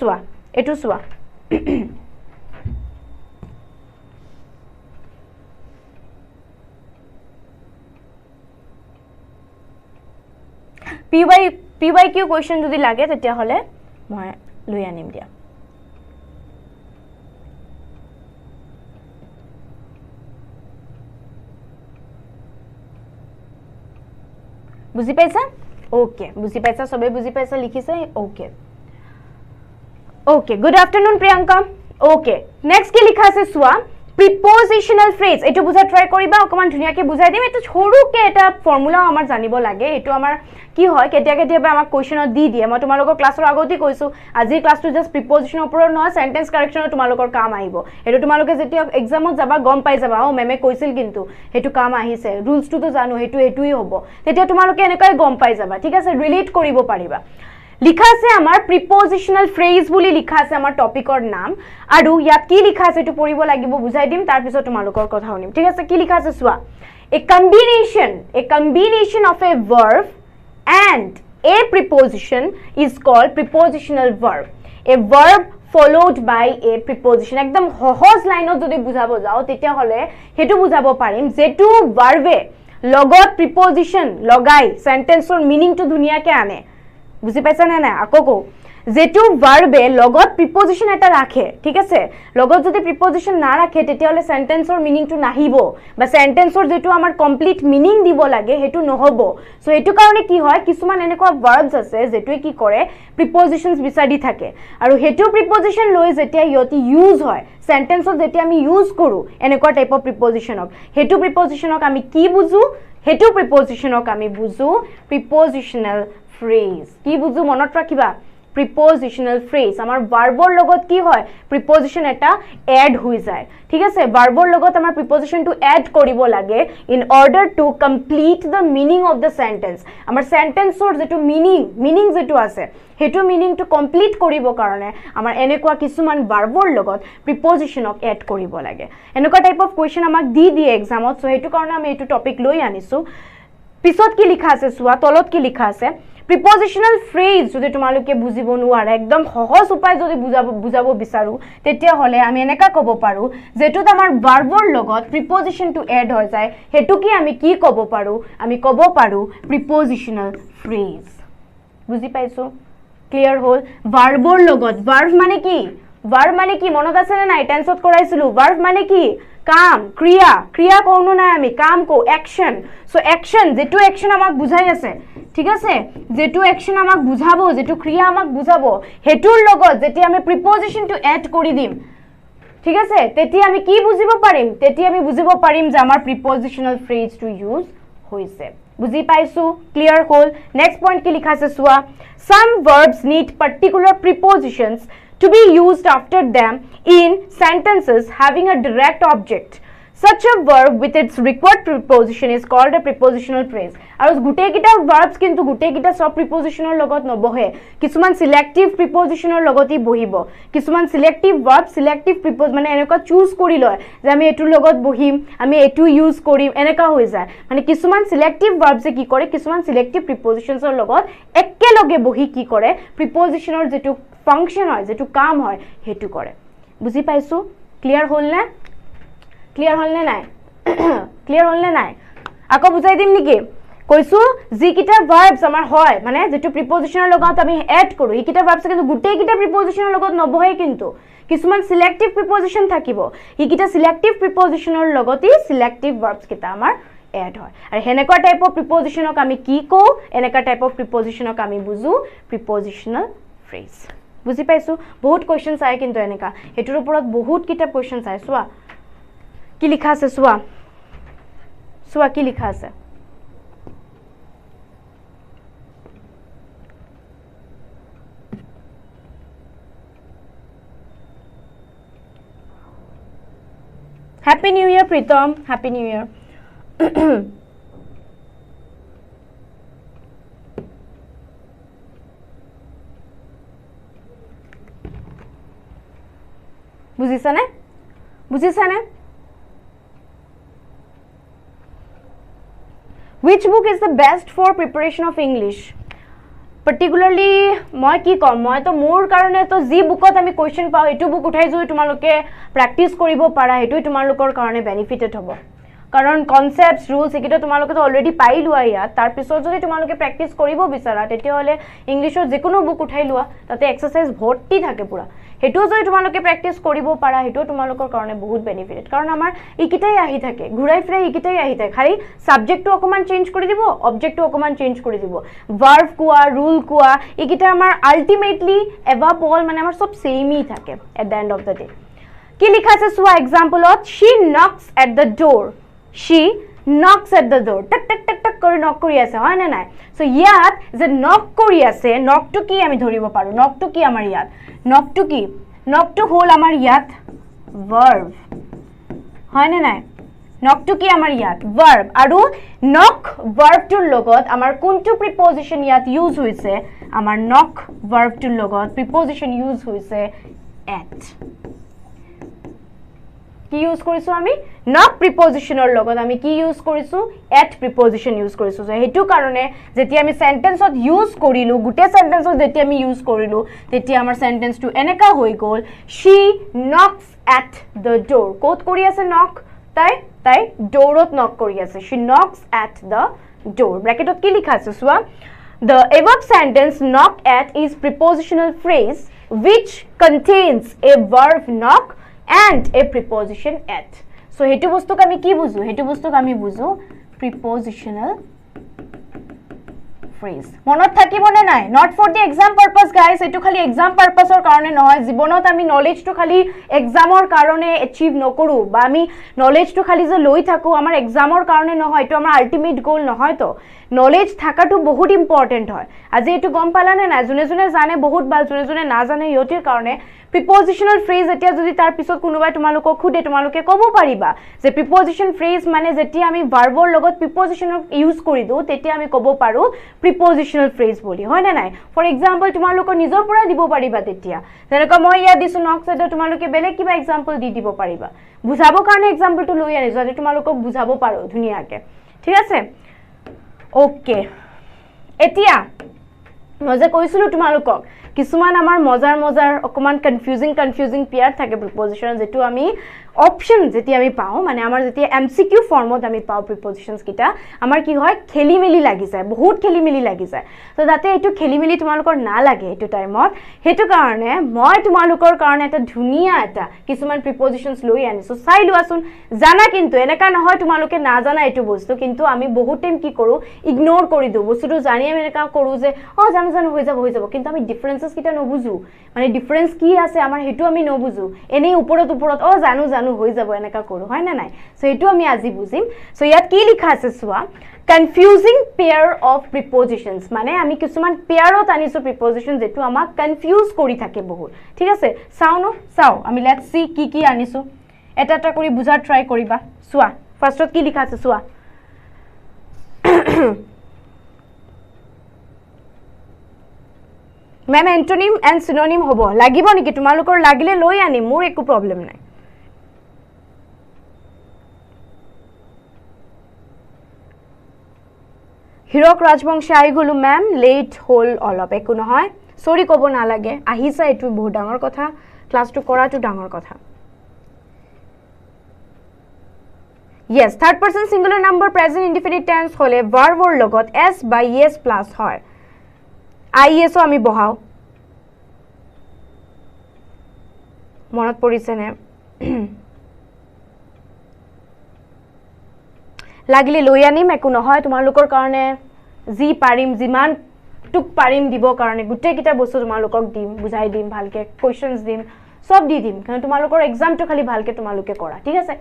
সোৱা PYQ question যদি লাগে তেতিয়া হলে মই লৈ আনিম দিয়া বুজি পাইছা ওকে বুজি পাইছা সবে বুজি পাইছা লিখিছে okay good afternoon Priyanka okay next কি লিখা আছে সোয়া প্ৰিপজিশনাল ফ্ৰেজ এটো বুজা ট্ৰাই কৰিবা অকমান ধুনিয়াকে বুজাই দিম এটো সৰুকে এটা ফৰ্মুলা আমাৰ জানিব লাগে এটো আমাৰ কি হয় কেতিয়া আমাক কোৱেশ্চনত দি দিয়ে মই তোমালোকৰ ক্লাছৰ আগতে কৈছো আজি ক্লাছটো জাস্ট প্ৰিপজিশনৰ ওপৰত নহয় সেন্টেন্স কাৰেকচনৰ তোমালোকৰ কাম আহিব এটো তোমালোকে যেতিয়া এক্সামত যাবা গম পাই যাবা ও মেমে কৈছিল কিন্তু হেতু কাম আহিছে ৰুলছটো তো জানো হেতুই হ'ব তেতিয়া তোমালোকে এনেকৈ গম পাই যাবা ঠিক আছে ৰিলেট কৰিব পাৰিবা লিখা আছে আমাৰ প্ৰিপজিশনাল ফ্ৰেজ বুলি লিখা আছে আমাৰ টপিকৰ নাম আৰু ইয়াত কি লিখা আছে এটো পঢ়িব লাগিব বুজাই দিম তাৰ পিছত তোমালোকৰ কথা শুনিম ঠিক আছে কি লিখা আছে চোৱা a combination of a verb and a preposition is called prepositional verb a verb followed by a preposition একদম সহজ লাইনত যদি বুজাব যাও তেতিয়া হলে হেতু বুজাব পাৰিম যেটো ভাৰ্বে লগত প্ৰিপজিশন লগাই সেন্টেন্সৰ মিনিংটো ধুনিয়াকে আনে বুজি পাইছা না আকৌ যেটো ভাৰ্বে লগত প্ৰিপজিশন এটা ৰাখে ঠিক আছে লগত যদি প্ৰিপজিশন না ৰাখে তেতিয়ালে সেন্টেন্সৰ মিনিংটো নাহিব বা সেন্টেন্সৰ যেটো আমাৰ কমপ্লিট মিনিং দিব লাগে হেতু নহব সো এটো কাৰণে কি হয় কিছুমান এনেকুৱা ভাৰ্বস আছে যেটোই কি কৰে প্ৰিপজিশনস বিচাৰি থাকে আৰু হেতু প্ৰিপজিশন লৈ যেতিয়া ইয়তি ইউজ হয় সেন্টেন্সত যেতিয়া আমি ইউজ কৰো এনেকুৱা টাইপ অফ প্ৰিপজিশনক হেতু প্ৰিপজিশনক আমি কি বুজু হেতু প্ৰিপজিশনক আমি বুজু প্ৰিপজিশনাল ফ্ৰেজ কি বুজু মনত ৰাখিবা প্ৰিপজিশনাল ফ্ৰেজ আমাৰ ভাৰ্বৰ লগত কি হয় প্ৰিপজিশন এটা এড হৈ যায় ঠিক আছে ভাৰ্বৰ লগত আমাৰ প্ৰিপজিশনটো এড কৰিব লাগে in order to complete the meaning of the sentence আমাৰ সেন্টেন্সৰ যেটো মিনিং যেটো আছে হেতু মিনিংটো কমপ্লিট কৰিব কাৰণে আমাৰ এনেকুৱা কিছুমান ভাৰ্বৰ লগত প্ৰিপজিশনক এড কৰিব লাগে এনেকুৱা টাইপ অফ কোৱেশ্চন আমাক দি দিয়ে এক্সামত সো হেতু কাৰণে আমি এটো টপিক লৈ আনিছো পিছত কি লিখা আছে সোৱা তলত কি লিখা আছে প্ৰিপজিশনাল ফ্ৰেজ যদি তোমালোকে বুজিব নোৱাৰা একদম সহজ উপায় যদি বুজাব বিচাৰো তেতিয়া হলে আমি এনেকা ক'ব পাৰো যেটো আমাৰ ভাৰ্বৰ লগত প্ৰিপজিশনটো এড হৈ যায় হেতু কি আমি কি ক'ব পাৰো আমি ক'ব পাৰো প্ৰিপজিশনাল ফ্ৰেজ বুজি পাইছো ক্লিয়াৰ হল ভাৰ্বৰ লগত ভাৰ্ব মানে কি মনত আছে না নাই টেন্সত কৰাইছিলো ভাৰ্ব মানে কি কাম ক্ৰিয়া কোনো নাই আমি কাম কো অ্যাকশন সো অ্যাকশন যেটো অ্যাকশন আমাক বুঝাই আছে ঠিক আছে যেটো অ্যাকশন আমাক বুঝাবো যেটো ক্রিয়া আমাক বুঝাবো হেতুৰ লগত যেতিয়া আমি প্ৰিপজিশনটো এড কৰি দিম ঠিক আছে তেতিয়া আমি কি বুজিব পাৰিম তেতিয়া আমি বুজিব পাৰিম যে আমাৰ প্ৰিপজিশনাল ফ্ৰেজটো ইউজ হৈছে বুজি পাইছো ক্লিয়াৰ হল নেক্সট পইণ্ট কি লিখা আছে সোৱা some verbs need particular prepositions to be used after them in sentences having a direct object Such a verb with its required preposition is called a prepositional phrase. আৰু গুটেই কিটা verbs কিন্তু গুটেই কিটা সব prepositional লগত নবহে কিছুমান selective prepositional লগতই বহিব কিছুমান selective verb selective preposition মানে এনেকা চুজ কৰি লয় যে আমি এটু লগত বহিম আমি এটু ইউজ কৰিম এনেকা হৈ যায় মানে কিছুমান selective verbs কি কৰে কিছুমান selective prepositions ৰ লগত একেলগে বহি কি কৰে prepositional যেটো ফাংশন হয় যেটো কাম হয় হেতু কৰে বুজি পাইছো ক্লিয়াৰ হ'ল না ক্লিয়াৰ হ'ল নে নাই ক্লিয়াৰ হ'ল নে নাই আকৌ বুজাই দিম নেকি কৈছো যি কিটা verbs আমাৰ হয় মানে যেটো prepositional লগত আমি এড কৰো ই কিটা verbs কিন্তু গুটেই কিটা prepositional লগত নবহে কিন্তু কিছুমান selective preposition থাকিব ই কিটা selective prepositional লগতই selective verbs কিটা আমাৰ এড হয় আৰু হেনেকা টাইপ অফ prepositionক আমি কি কও এনেকা টাইপ অফ prepositionক আমি বুজু prepositional phrase বুজি পাইছো বহুত কোৱেশ্চনছ আহে কিন্তু এনেকা হেতুৰ ওপৰত বহুত কিটা কোৱেশ্চনছ আহে সোৱা কি লিখা আছে সোৱা সোৱা কি লিখা আছে happy new year Pritam happy new year বুজিছানে বুজিছানে Which book is the best for preparation of English? Particularly, মই কি কম মই তো মোৰ কাৰণে তো জি বুকত আমি কোৱেশ্চন পাও এটু বুক উঠাই যদি তোমালোকে প্ৰ্যাকটিস কৰিব পাৰা এটু তোমালোকৰ কাৰণে বেনিফিটেড হ'ব কাৰণ কনসেপ্টস ৰুলস একিটা তোমালোকে তো অলৰেডি পাই লোৱা ইয়াত তাৰ পিছত যদি তোমালোকে প্ৰ্যাকটিস কৰিব বিচাৰা তেতিয়া হলে ইংলিশৰ যিকোনো বুক উঠাই লোৱা তাতে এক্সাৰসাইজ ভৰ্তি থাকে পুৰা হেতু যদি তোমালোকে প্ৰ্যাকটিস কৰিব পাৰা হেতু তোমালোকৰ কাৰণে বহুত বেনিফিটেড কাৰণ আমাৰ ইকিটাই আহি থাকে ঘুৰাই ফিৰাই ইকিটাই আহি থাকে খালি সাবজেক্টটো অকমান চেঞ্জ কৰি দিব অবজেক্টটো অকমান চেঞ্জ কৰি দিব ভাৰ্ব কোৱা ৰুল কোৱা ইকিটা আমাৰ আলটিমেটলি এভাব অল মানে আমাৰ সব সেমই থাকে at the end of the day কি লিখা আছে সোৱা এক্সাম্পলত she knocks at the door she knocks at the door tak tak tak tak কৰি নক কৰি আছে হয় না নাই সো ইয়াত যে নক কৰি আছে নকটো কি আমি ধৰিব পাৰো নকটো কি আমাৰ ইয়াত নকটো কি নকটো হল আমাৰ ইয়াত verb হয় না নাই নকটো কি আমাৰ ইয়াত verb আৰু নক verbটোৰ লগত আমাৰ কোনটো preposition ইয়াত ইউজ হৈছে আমাৰ নক verbটোৰ লগত preposition ইউজ হৈছে at কি ইউজ কৰিছো আমি নক প্ৰিপজিশনৰ লগত আমি কি ইউজ কৰিছো এট প্ৰিপজিশন ইউজ কৰিছো সো হেতু কাৰণে যেতিয়া আমি সেন্টেন্সত ইউজ কৰিলো গুটে সেন্টেন্সত যেতিয়া আমি ইউজ কৰিলো তেতিয়া আমাৰ সেন্টেন্সটো এনেকা হৈ গল she knocks at the door কোত কৰি আছে নক তাই ডোৰত নক কৰি আছে she knocks at the door ব্ৰ্যাকেটত কি লিখা আছে সোৱা the above sentence knock at is prepositional phrase which contains a verb knock and a preposition at so hetu bostuk ami ki buzu hetu bostuk ami buzu prepositional phrase monot thakibone nai not for the exam purpose guys etu khali exam purpose or karone noy jibonot ami knowledge to khali exam or karone achieve nokoru ba ami knowledge to khali je loi thaku amar exam or karone nohoy etu amar ultimate goal nohoy to knowledge থাকাটো বহুত important হয় আজি এটু গম পালানে না জুনে জুনে জানে বহুত ভাল জুনে জুনে না জানে ইয়তিৰ কাৰণে প্ৰিপজিশনাল ফ্ৰেজ এতিয়া যদি তাৰ পিছত কোনোবাই তোমালোকক খুদে তোমালোকে ক'ব পাৰিবা যে প্ৰিপজিশন ফ্ৰেজ মানে যেতিয়া আমি ভাৰ্বৰ লগত প্ৰিপজিশন ইউজ কৰি দিও তেতিয়া আমি ক'ব পাৰো প্ৰিপজিশনাল ফ্ৰেজ বুলি হয় না নাই ফৰ এক্সাম্পল তোমালোকৰ নিজৰ পৰা দিব পাৰিবা তেতিয়া যেনেকৈ মই ইয়া দিছো নক সেটা তোমালোকে বেলেগ কিবা এক্সাম্পল দি দিব পাৰিবা বুজাবৰ কাৰণে এক্সাম্পলটো লৈ আনি যদি তোমালোকক বুজাব পাৰো ধুনিয়াকে ঠিক আছে ওকে এতিয়া মই যে কৈছিলো তোমালোকক কিছুমান আমাৰ মজাৰ অকমান কনফিউজিং পেয়াৰ থাকে প্ৰিপজিশন যেটো আমি অপশন যেটি আমি পাও মানে আমাৰ যেটি এমসিকিউ ফৰ্মত আমি পাও প্ৰিপজিশনস কিটা আমাৰ কি হয় খেলিমেলি লাগি যায় বহুত খেলিমেলি লাগি যায় তো যাতে এটো খেলিমেলি তোমালোকৰ না লাগে এটো টাইমত হেতু কাৰণে মই তোমালোকৰ কাৰণে এটা ধুনিয়া এটা কিছুমান প্ৰিপজিশনস লৈ আনিছো চাই লোৱাচোন জানা কিন্তু এনেকা নহয় তোমালোকে না জানা এটো বস্তু কিন্তু আমি বহুত টাইম কি কৰো ইগনোৰ কৰি দিও বস্তুটো জানি আমি এনেকা কৰো যে জানো হৈ যাব কিন্তু আমি ডিফাৰেন্সেস কিটা নবুজু মানে ডিফাৰেন্স কি আছে আমাৰ হেতু আমি নবুজু এনেই ওপৰত জানো হৈ যাব এনেকা কৰো হয় না নাই সো এটো আমি আজি বুজিম সো ইয়াত কি লিখা আছে সোৱা কনফিউজিং পেয়াৰ অফ প্ৰিপজিশনস মানে আমি কিছুমান পেয়াৰত আনিছো প্ৰিপজিশন যেটো আমাক কনফিউজ কৰি থাকে বহুত ঠিক আছে চাও আমি লেটস সি কি আনিছো এটা এটা কৰি বুজাৰ ট্ৰাই কৰিবা চোৱা ফাৰ্ষ্টত কি লিখা আছে চোৱা মেম এন্টোনিম এণ্ড সিনোনিম হ'ব লাগিব নেকি তোমালোকৰ লাগিলে লৈ আনিম মোৰ একো প্ৰবলেম নাই হিৰক ৰাজবংশী আহি গ'লো মেম লেট হ'ল অলপ একো নহয় সৰি ক'ব নালাগে আহিছা এইটো বহুত ডাঙৰ কথা ক্লাছটো কৰাটো ডাঙৰ কথা yes third person singular number present indefinite tense হলে verbৰ লগত s বা es plus হয় is ও আমি বহাও মনত পৰিছে নে লাগিলে লৈ আনিম একো নহয় তোমালোকৰ কাৰণে জি পাৰিম যিমান টুক পাৰিম দিব কাৰণে গুটে কিটা বস্তু তোমালোকক দিম বুজাই দিম ভালকে কোৱেশ্চনছ দিম সব দি দিম কাৰণ তোমালোকৰ এক্সামটো খালি ভালকে তোমালোকে কৰা ঠিক আছে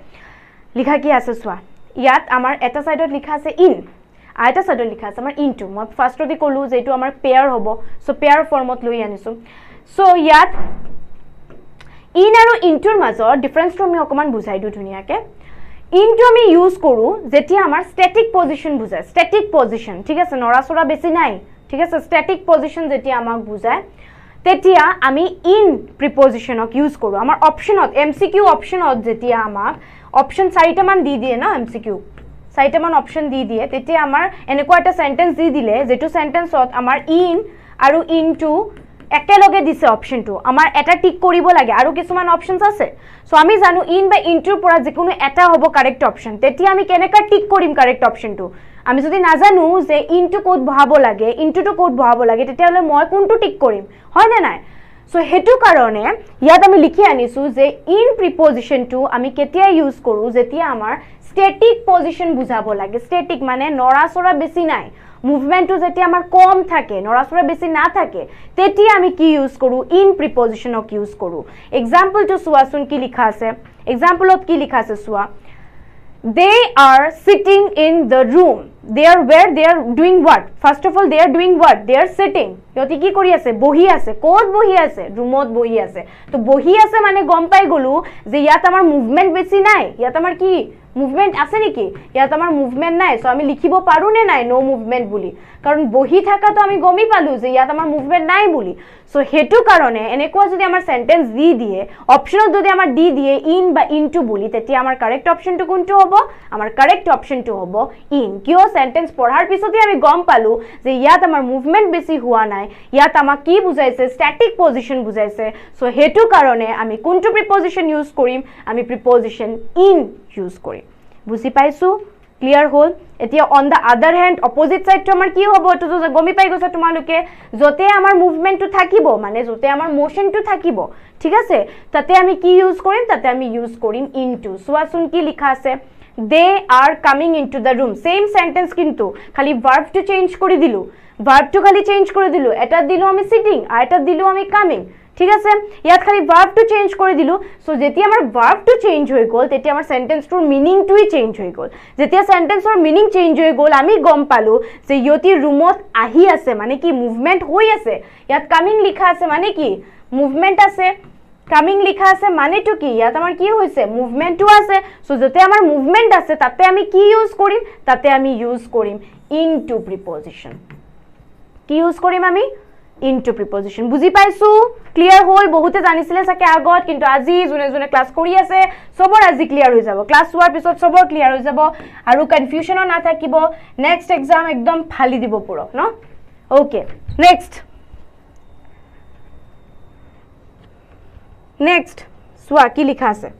লিখা কি আছে চোৱা ইয়াত আমাৰ এটা সাইডত লিখা আছে ইন আৰ এটা সাইডত লিখা আছে আমাৰ ইনটু মই ফাৰ্ষ্টতে কলো যে এটো আমাৰ পেয়াৰ হ'ব সো পেয়াৰ ফৰ্মত লৈ আনিছো সো ইয়াত ইন আৰু ইনটুৰ মাজৰ ডিফাৰেন্সটো আমি অকমান বুজাই দিও ধুনিয়াকে ইনটু আমি ইউজ কৰো যেতিয়া আমাৰ স্ট্যাটিক পজিশন বুজায় স্ট্যাটিক পজিশন ঠিক আছে নৰাছৰা বেছি নাই ঠিক আছে স্ট্যাটিক পজিশন যেতিয়া আমাক বুজায় তেতিয়া আমি ইন প্ৰিপজিশনক ইউজ কৰো আমাৰ অপচনত এমসিকিউ অপচনত যেতিয়া আমাক অপশন 4টা মান দি দিয়ে না এমসিকিউ 4টা মান অপশন দি দিয়ে তেতিয়া আমাৰ এনেকুৱা এটা সেন্টেন্স দি দিলে যেটো সেন্টেন্সত আমাৰ ইন আৰু ইনটু একেলগে দিছে অপশনটো আমাৰ এটা টিক কৰিব লাগে আৰু কিছুমান অপশনস আছে সো আমি জানো ইন বা ইনটুৰ পৰা যিকোনো এটা হ'ব কাৰেক্ট অপশন তেতিয়া আমি কেনেকা টিক কৰিম কাৰেক্ট অপশনটো আমি যদি নাজানো যে ইনটু কোড বহাব লাগে ইনটুটো কোড বহাব লাগে তেতিয়া হলে মই কোনটো টিক কৰিম হয় না নাই সো হেতু কাৰণে ইয়াত আমি লিখি আনিছো যে ইন প্ৰিপজিশনটো আমি কেতিয়া ইউজ কৰো যেতিয়া আমাৰ স্ট্যাটিক পজিশন বুজাব লাগে স্ট্যাটিক মানে নৰাছৰা বেছি নাই মুভমেন্টটো যেতিয়া আমাৰ কম থাকে নৰাছৰা বেছি না থাকে তেতিয়া আমি কি ইউজ কৰো ইন প্ৰিপজিশনক ইউজ কৰো এক্সাম্পলটো চোৱাচোন কি লিখা আছে এক্সাম্পলত কি লিখা আছে চোৱা they are sitting in the room they are where they are doing what first of all they are doing what they are sitting yoti ki kori ase bohi ase kod bohi ase roomot bohi ase to bohi ase mane gom pai golu je yat amar movement beshi nai yat amar ki movement আছে নেকি ইয়াত আমাৰ movement নাই so আমি লিখিব পাৰো নে নাই নো মুভমেন্ট বুলি কাৰণ বহি থাকা তো আমি গমি পালো যে ইয়াত আমাৰ মুভমেন্ট নাই বুলি সো হেতু কাৰণে এনেকুৱা যদি আমাৰ সেন্টেন্স দি দিয়ে অপচনত যদি আমাৰ দি দিয়ে ইন বা ইনটু বুলি তেতিয়া আমাৰ কাৰেক্ট অপশনটো কোনটো হ'ব আমাৰ কাৰেক্ট অপশনটো হ'ব ইন কিয় সেন্টেন্স পঢ়াৰ পিছতে আমি গম পালো যে ইয়াত আমাৰ মুভমেন্ট বেছি হোৱা নাই ইয়াত আমাক কি বুজাইছে স্ট্যাটিক পজিশন বুজাইছে সো হেতু কাৰণে আমি কোনটো প্ৰিপজিশন ইউজ কৰিম আমি প্ৰিপজিশন ইন ইউজ কৰিম বুজি পাইছো ক্লিয়াৰ হ'ল এতিয়া অন দা আদাৰ হ্যান্ড অপোজিট সাইডটো আমাৰ কি হ'ব এটো তো গমি পাই গৈছা তোমালোকে যতে আমাৰ মুভমেন্টটো থাকিব মানে যতে আমাৰ মোশনটো থাকিব ঠিক আছে তাতে আমি কি ইউজ কৰিম তাতে আমি ইউজ কৰিম ইনটু সোৱাচোন কি লিখা আছে they are coming into the room same sentence কিন্তু খালি verb to change কৰি দিলু verb to খালি change কৰি দিলু এটা দিলু আমি sitting আর এটা দিলু আমি coming ঠিক আছে ইয়াত খালি verb to change কৰি দিলু সো যেতিয়া আমাৰ verb to change হৈ গল তেতিয়া আমাৰ sentence টোৰ meaning টোই change হৈ গল যেতিয়া sentence ৰ meaning change হৈ গল আমি গম পালো যে ইয়তি ৰুমত আহি আছে মানে কি মুভমেন্ট হৈ আছে ইয়াত coming লিখা আছে মানে কি মুভমেন্ট আছে coming লিখা আছে মানে তো কি ইয়াত আমাৰ কি হৈছে মুভমেন্টটো আছে সো যতে আমাৰ মুভমেন্ট আছে তাতে আমি কি ইউজ কৰিম তাতে আমি ইউজ কৰিম ইনটু প্ৰিপজিশন কি ইউজ কৰিম আমি ইনটু প্ৰিপজিশন বুজি পাইছো ক্লিয়াৰ হ'ল বহুতে জানিছিলে সাকে আগত কিন্তু আজি জুনে জুনে ক্লাস কৰি আছে সবৰ আজি ক্লিয়াৰ হৈ যাব ক্লাস হোৱাৰ পিছত সবৰ ক্লিয়াৰ হৈ যাব আৰু কনফিউজন না থাকিব নেক্সট এক্সাম একদম ফালি দিব পুৰো ন ওকে নেক্সট সোয়া কি লিখা আছে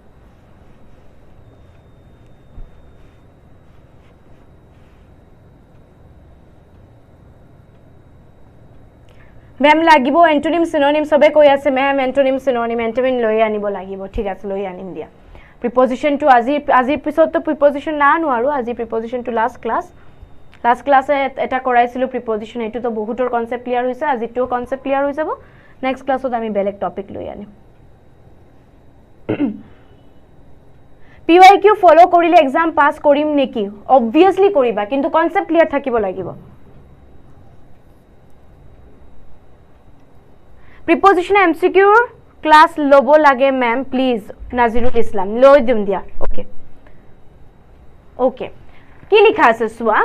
मैम লাগিব এন্টোনিম সিনোনিম সবে কৈ আছে मैम এন্টোনিম সিনোনিম এন্টোনিম লৈ আনিব লাগিব ঠিক আছে লৈ আনিম দিয়া প্ৰিপজিশন টু আজি পিছত তো প্ৰিপজিশন না আনো আৰু আজি প্ৰিপজিশন টু লাষ্ট ক্লাসে এটা কৰাইছিলো প্ৰিপজিশন এটো তো বহুতৰ কনসেপ্ট ক্লিয়াৰ হৈছে আজি তো কনসেপ্ট ক্লিয়াৰ হৈ যাব নেক্সট ক্লাসত আমি বেলেগ টপিক লৈ আনিম PYQ ফলো কৰিলে এক্সাম পাস কৰিম নেকি obviously কৰিবা কিন্তু কনসেপ্ট ক্লিয়াৰ থাকিব লাগিব প্ৰিপজিশন MCQ ক্লাস লব লাগে ম্যাম প্লিজ নাজিরুল ইসলাম লৈ দিম দিয়া ওকে ওকে কি লিখা আছে সোয়া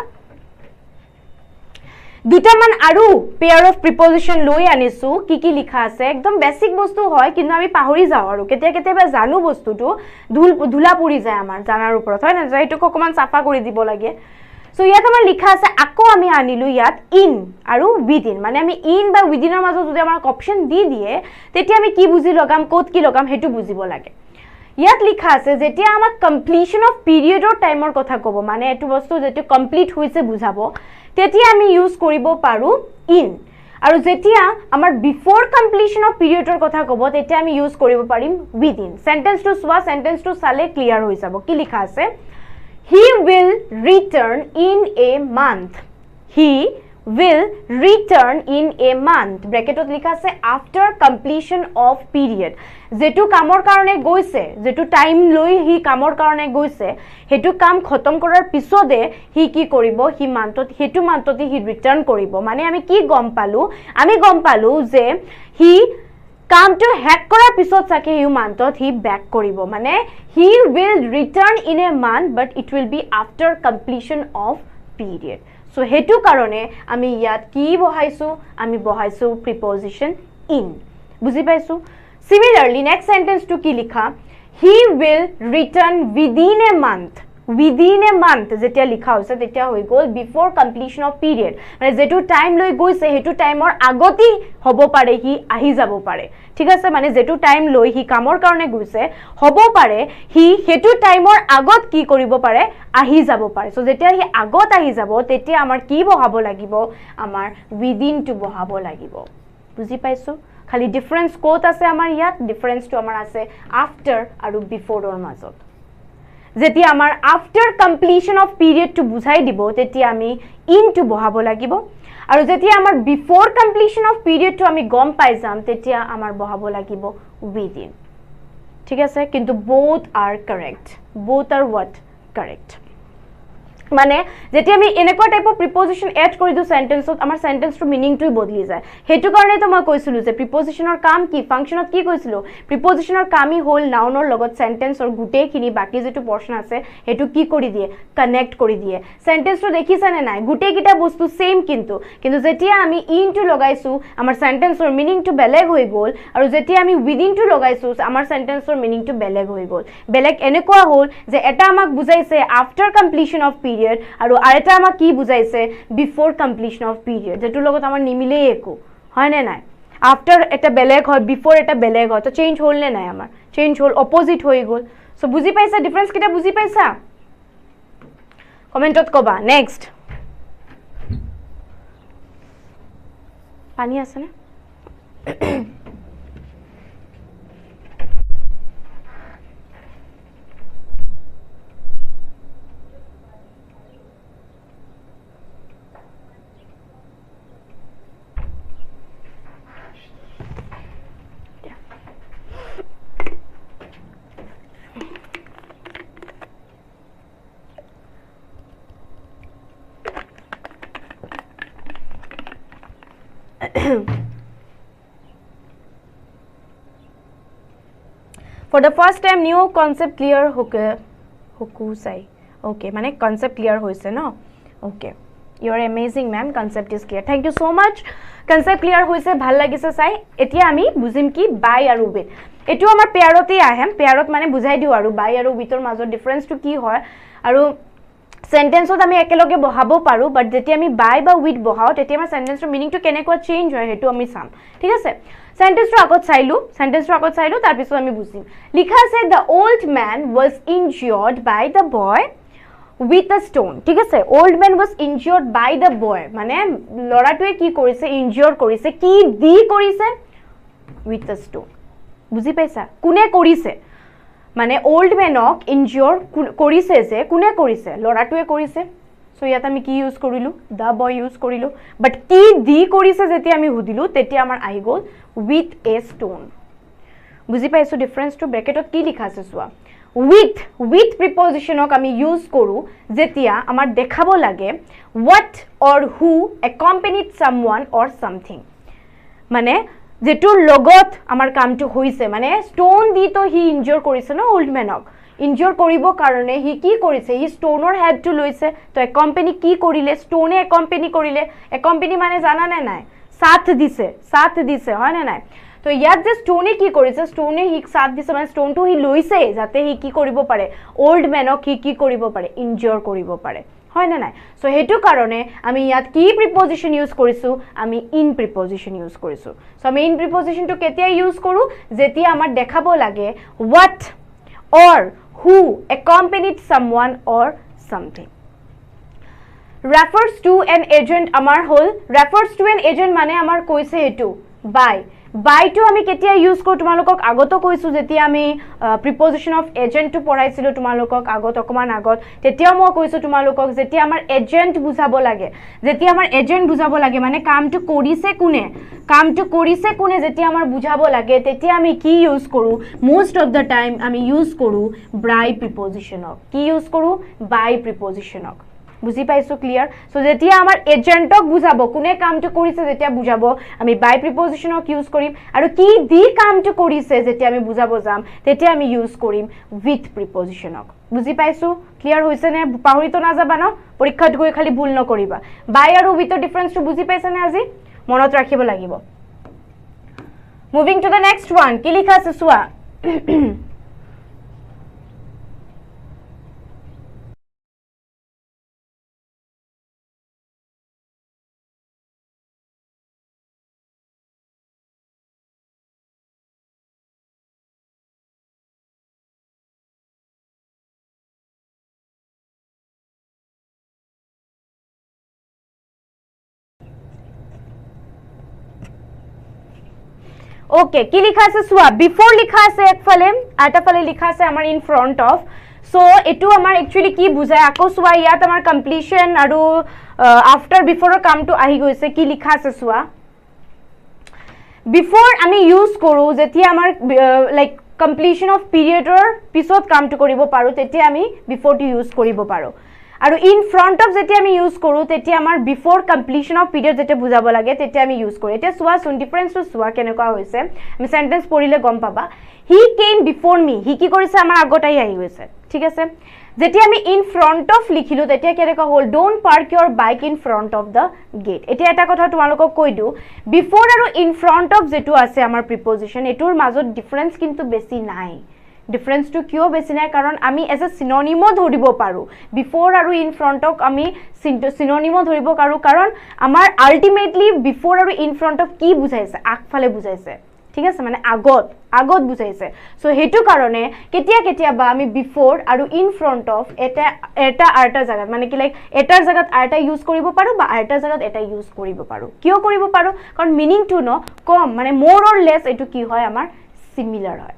দুটামান আৰু পেয়াৰ অফ প্ৰিপজিশন লৈ আনিছো কি লিখা আছে একদম বেসিক বস্তু হয় কিন্তু আমি পাহৰি যাও আৰু কেতিয়া জানো বস্তুটো ধুলা পৰি যায় আমাৰ জানাৰ ওপৰত হয় না এইটোক অকমান সাফা কৰি দিব লাগে সো ইয়াত আমাৰ লিখা আছে আকৌ আমি আনিলো ইয়াত ইন আৰু উইদিন মানে আমি ইন বা উইদিনৰ মাজত যদি আমাৰ অপচন দি দিয়ে তেতিয়া আমি কি বুজি লগাম কোড কি লগাম হেতু বুজিব লাগে ইয়াত লিখা আছে যেতিয়া আমাৰ কমপ্লিশন অফ পিৰিয়ডৰ টাইমৰ কথা কব মানে এটো বস্তু যেটো কমপ্লিট হৈছে বুজাব তেতিয়া আমি ইউজ কৰিব পাৰো ইন আৰু যেতিয়া আমাৰ বিফৰ কমপ্লিশন অফ পিৰিয়ডৰ কথা কব তেতিয়া আমি ইউজ কৰিব পাৰিম উইদিন সেন্টেন্সটো সোৱা সেন্টেন্সটো চালে ক্লিয়াৰ হৈ যাব কি লিখা আছে He will return in a month. He will return in a month. Bracketot likha ase after completion of period. Jetu kamor karone goise, jetu time loi hi kamor karone goise, hetu kam khotom korar pisode hi ki koribo, hi monthot hetu monthoti hi return koribo. Mane ami ki gom palu je hi come to hack কৰাৰ পিছত সাকে Hugh মান্থত হি back কৰিব মানে he will return in a month but it will be after completion of period so হেতু কাৰণে আমি ইয়াত কি বহাইছো আমি বহাইছো প্ৰিপজিশন ইন বুজি পাইছো সিমিলাৰলি নেক্সট সেন্টেন্স টু কি লিখা he will return within a month within a month যেতিয়া লিখা হৈছে তেতিয়া হৈ গল বিফৰ কমপ্লিশন অফ পিৰিয়ড মানে যেটো টাইম লৈ গৈছে হেতু টাইমৰ আগতি হ'ব পাৰে হি আহি যাব পাৰে ঠিক আছে মানে যেটো টাইম লৈ হি কামৰ কাৰণে গৈছে হ'ব পাৰে হি হেতু টাইমৰ আগত কি কৰিব পাৰে আহি যাব পাৰে সো যেতিয়া হি আগত আহি যাব তেতিয়া আমাৰ কি বহাব লাগিব আমাৰ within টু বহাব লাগিব বুজি পাইছো খালি ডিফাৰেন্স কোত আছে আমাৰ ইয়াত ডিফাৰেন্সটো আমাৰ আছে আফটাৰ আৰু বিফৰৰ মাজত যেতিয়া আমাৰ after completion of period to বুঝাই দিব তেতিয়া আমি ইন টু বহাব লাগিব আৰু যেতিয়া আমাৰ before completion of period to আমি গম পাই যাম তেতিয়া আমাৰ বহাব লাগিব উইদিন ঠিক আছে কিন্তু both are correct both are what correct মানে যেতিয়া আমি এনেকুৱা টাইপ অফ প্ৰিপজিশন এড কৰি দিও সেন্টেন্সত আমাৰ সেন্টেন্সটো মিনিংটো বদলি যায় হেতু কাৰণে তো মই কৈছিলো যে প্ৰিপজিশনৰ কাম কি ফাংশনত কি কৈছিলো প্ৰিপজিশনৰ কামই হল নাউনৰ লগত সেন্টেন্সৰ গুটেখিনি বাকি যেটো পোৰশন আছে হেতু কি কৰি দিয়ে কানেক্ট কৰি দিয়ে সেন্টেন্সটো দেখিছানে নাই গুটেকিটা বস্তু সেম কিন্তু যেতিয়া আমি ইন টু লগাইছো আমাৰ সেন্টেন্সৰ মিনিংটো বেলেগ হৈ গল আৰু যেতিয়া আমি উইদিন টু লগাইছো আমাৰ সেন্টেন্সৰ মিনিংটো বেলেগ হৈ গল বেলেগ এনেকুৱা হল যে এটা আমাক বুজাইছে আফটাৰ কমপ্লিশন অফ পিৰিয়ড আৰু আৰেটা আমাক কি বুজাইছে বিফৰ কমপ্লিশন অফ পিৰিয়ড যেটো লগত আমাৰ নিমিলে একো হয় নে নাই আফটাৰ এটা বেলেগ হয় বিফৰ এটা বেলেগ হয় তো চেঞ্জ হল নে নাই আমাৰ চেঞ্জ হল অপোজিট হৈ গল সো বুজি পাইছা ডিফাৰেন্স কিটা বুজি পাইছা কমেন্টত কবা নেক্সট পানী আছে না For the first time new concept clear hoku sai okay mane concept clear hoise no okay you are amazing ma'am concept is clear thank you so much concept clear hoise bhal lagise sai etia ami bujim ki by aru with etu amar pairoti ahem pairot mane bujhai diu aru by aru with or major difference to ki hoy aru সেন্টেন্সত আমি একেলগে বহাব পাৰো বাট যেতিয়া আমি বাই বা with বহাও তেতিয়া আমাৰ সেন্টেন্সৰ মিনিংটো কেনেকুৱা চেঞ্জ হয় হেতু আমি চাম ঠিক আছে সেন্টেন্সটো আগত চাইলো তাৰ পিছত আমি বুজিম লিখা আছে the old man was injured by the boy with a stone ঠিক আছে old man was injured by the boy মানে লৰাটোৱে কি কৰিছে ইনজিউৰ কৰিছে কি দি কৰিছে with a stone বুজি পাইছা কোনে কৰিছে মানে ওল্ড ম্যানক ইনজিউৰ কৰিছে যে কোনে কৰিছে লৰাটোৱে কৰিছে সো ইয়াত আমি কি ইউজ কৰিলো দা বয় ইউজ কৰিলো বাট কি দি কৰিছে যেতিয়া আমি হুদিলো তেতিয়া আমাৰ আহি গল উইথ এ ষ্টোন বুজি পাইছো ডিফাৰেন্সটো ব্ৰেকেটত কি লিখা আছে সোৱা উইথ প্ৰিপজিশনক আমি ইউজ কৰো যেতিয়া আমাৰ দেখাব লাগে what or who accompanied someone or something মানে যেটোৰ লগত আমাৰ কামটো হৈছে মানে ষ্টোন দি তো হি ইনজৰ কৰিছে ন ওল্ড মেনক ইনজৰ কৰিব কাৰণে হি কি কৰিছে হি ষ্টোনৰ হেল্পটো লৈছে তো এক কোম্পানী কি কৰিলে ষ্টোনে এক কোম্পানী মানে জানা নাই সাথ দিছে হয় না নাই তো ইয়াত যে ষ্টোনে কি কৰিছে ষ্টোনে হি সাথ দিছে মানে ষ্টোনটো হি লৈছে যাতে হি কি কৰিব পাৰে ওল্ড মেনক হি কি কৰিব পাৰে ইনজৰ কৰিব পাৰে হয় না নাই সো হেতু কাৰণে আমি ইয়াত কি প্ৰিপজিশন ইউজ কৰিছো আমি ইন প্ৰিপজিশন ইউজ কৰিছো সো আমি ইন প্ৰিপজিশনটো কেতিয়া ইউজ কৰো যেতিয়া আমাৰ দেখাব লাগে what or who accompanied someone or something refers to an agent amar hol refers to an agent mane amar koise etu by to ami ketia use ko tumalokok agoto koisu jetia ami preposition of agent to poraisilo tumalokok agot okoman agot tetia mo koisu tumalokok jetia amar agent bujabo lage mane kaam to korise kune jetia amar bujabo lage tetia ami ki use koru most of the time ami use koru by preposition ok ki use koru by preposition ok বুজি পাইছো clear so যেতিয়া আমাৰ এজেন্টক বুজাব কোনে কামটো কৰিছে যেতিয়া বুজাব আমি বাই প্ৰিপজিশনক ইউজ কৰিম আৰু কি দি কামটো কৰিছে যেতিয়া আমি বুজাব যাম তেতিয়া আমি ইউজ কৰিম উইথ প্ৰিপজিশনক বুজি পাইছো ক্লিয়াৰ হৈছে নে পাহৰিতো না যাবা ন পৰীক্ষাত গৈ খালি ভুল নকৰিবা বাই আৰু উইথৰ ডিফাৰেন্সটো বুজি পাইছা নে আজি মনত ৰাখিব লাগিব moving to the next one কি লিখা আছে চোৱা ओके কি লিখা আছে সোয়া বিফোৰ লিখা আছে একফালে আটা ফালে লিখা আছে আমাৰ ইন ফ্ৰন্ট অফ সো এটু আমাৰ একচুয়ালি কি বুজায় আকো সোয়া ইয়াত আমাৰ কমপ্লিশন আৰু আফটাৰ বিফোৰৰ কামটো আহি গৈছে কি লিখা আছে সোয়া বিফোৰ আমি ইউজ কৰো যেতিয়া আমাৰ লাইক কমপ্লিশন অফ পিৰিয়ডৰ পিছত কামটো কৰিব পাৰো তেতিয়া আমি বিফোৰটো ইউজ কৰিব পাৰো আৰু ইন ফ্ৰন্ট অফ যেতিয়া আমি ইউজ কৰো তেতিয়া আমাৰ বিফোৰ কমপ্লিশন অফ পিৰিয়ড যেতিয়া বুজাব লাগে তেতিয়া আমি ইউজ কৰো এতিয়া সোয়া সুন ডিফাৰেন্সটো সোয়া কেনেকুৱা হৈছে আমি সেন্টেন্স পঢ়িলে গম পাবা হি কেম বিফোৰ মি হি কি কৰিছে আমাৰ আগতেই আহি গৈছে ঠিক আছে যেতিয়া আমি ইন ফ্ৰন্ট অফ লিখিলো তেতিয়া কেনেকুৱা হল don't park your bike in front of the gate এতিয়া এটা কথা তোমালোকক কৈ দিও বিফোর আৰু ইন ফ্ৰন্ট অফ যেটো আছে আমাৰ প্ৰিপজিশন এটোৰ মাজত ডিফাৰেন্স কিন্তু বেছি নাই ডিফাৰেন্স টু কিয় বেছি নাই কাৰণ আমি এজ এ সিনোনিমো ধৰিব পাৰো বিফোৰ আৰু ইন ফ্ৰন্টক আমি সিনোনিমো ধৰিব পাৰো কাৰণ আমাৰ আলটিমেটলি বিফোৰ আৰু ইন ফ্রন্ট অফ কি বুজাইছে আগফালে বুজাইছে ঠিক আছে মানে আগত বুজাইছে সো হেতু কাৰণে কেতিয়া বা আমি বিফোৰ আৰু ইন ফ্ৰন্ট অফ এটা আৰটা জায়গা মানে কি লাইক এটাৰ জায়গাত আৰটা ইউজ কৰিব পাৰো বা আৰটাৰ জায়গাত এটা ইউজ কৰিব পাৰো কিয় কৰিব পাৰো কাৰণ মিনিং টু ন কম মানে মোৰ অৰ লেস এটু কি হয় আমাৰ সিমিলার হয়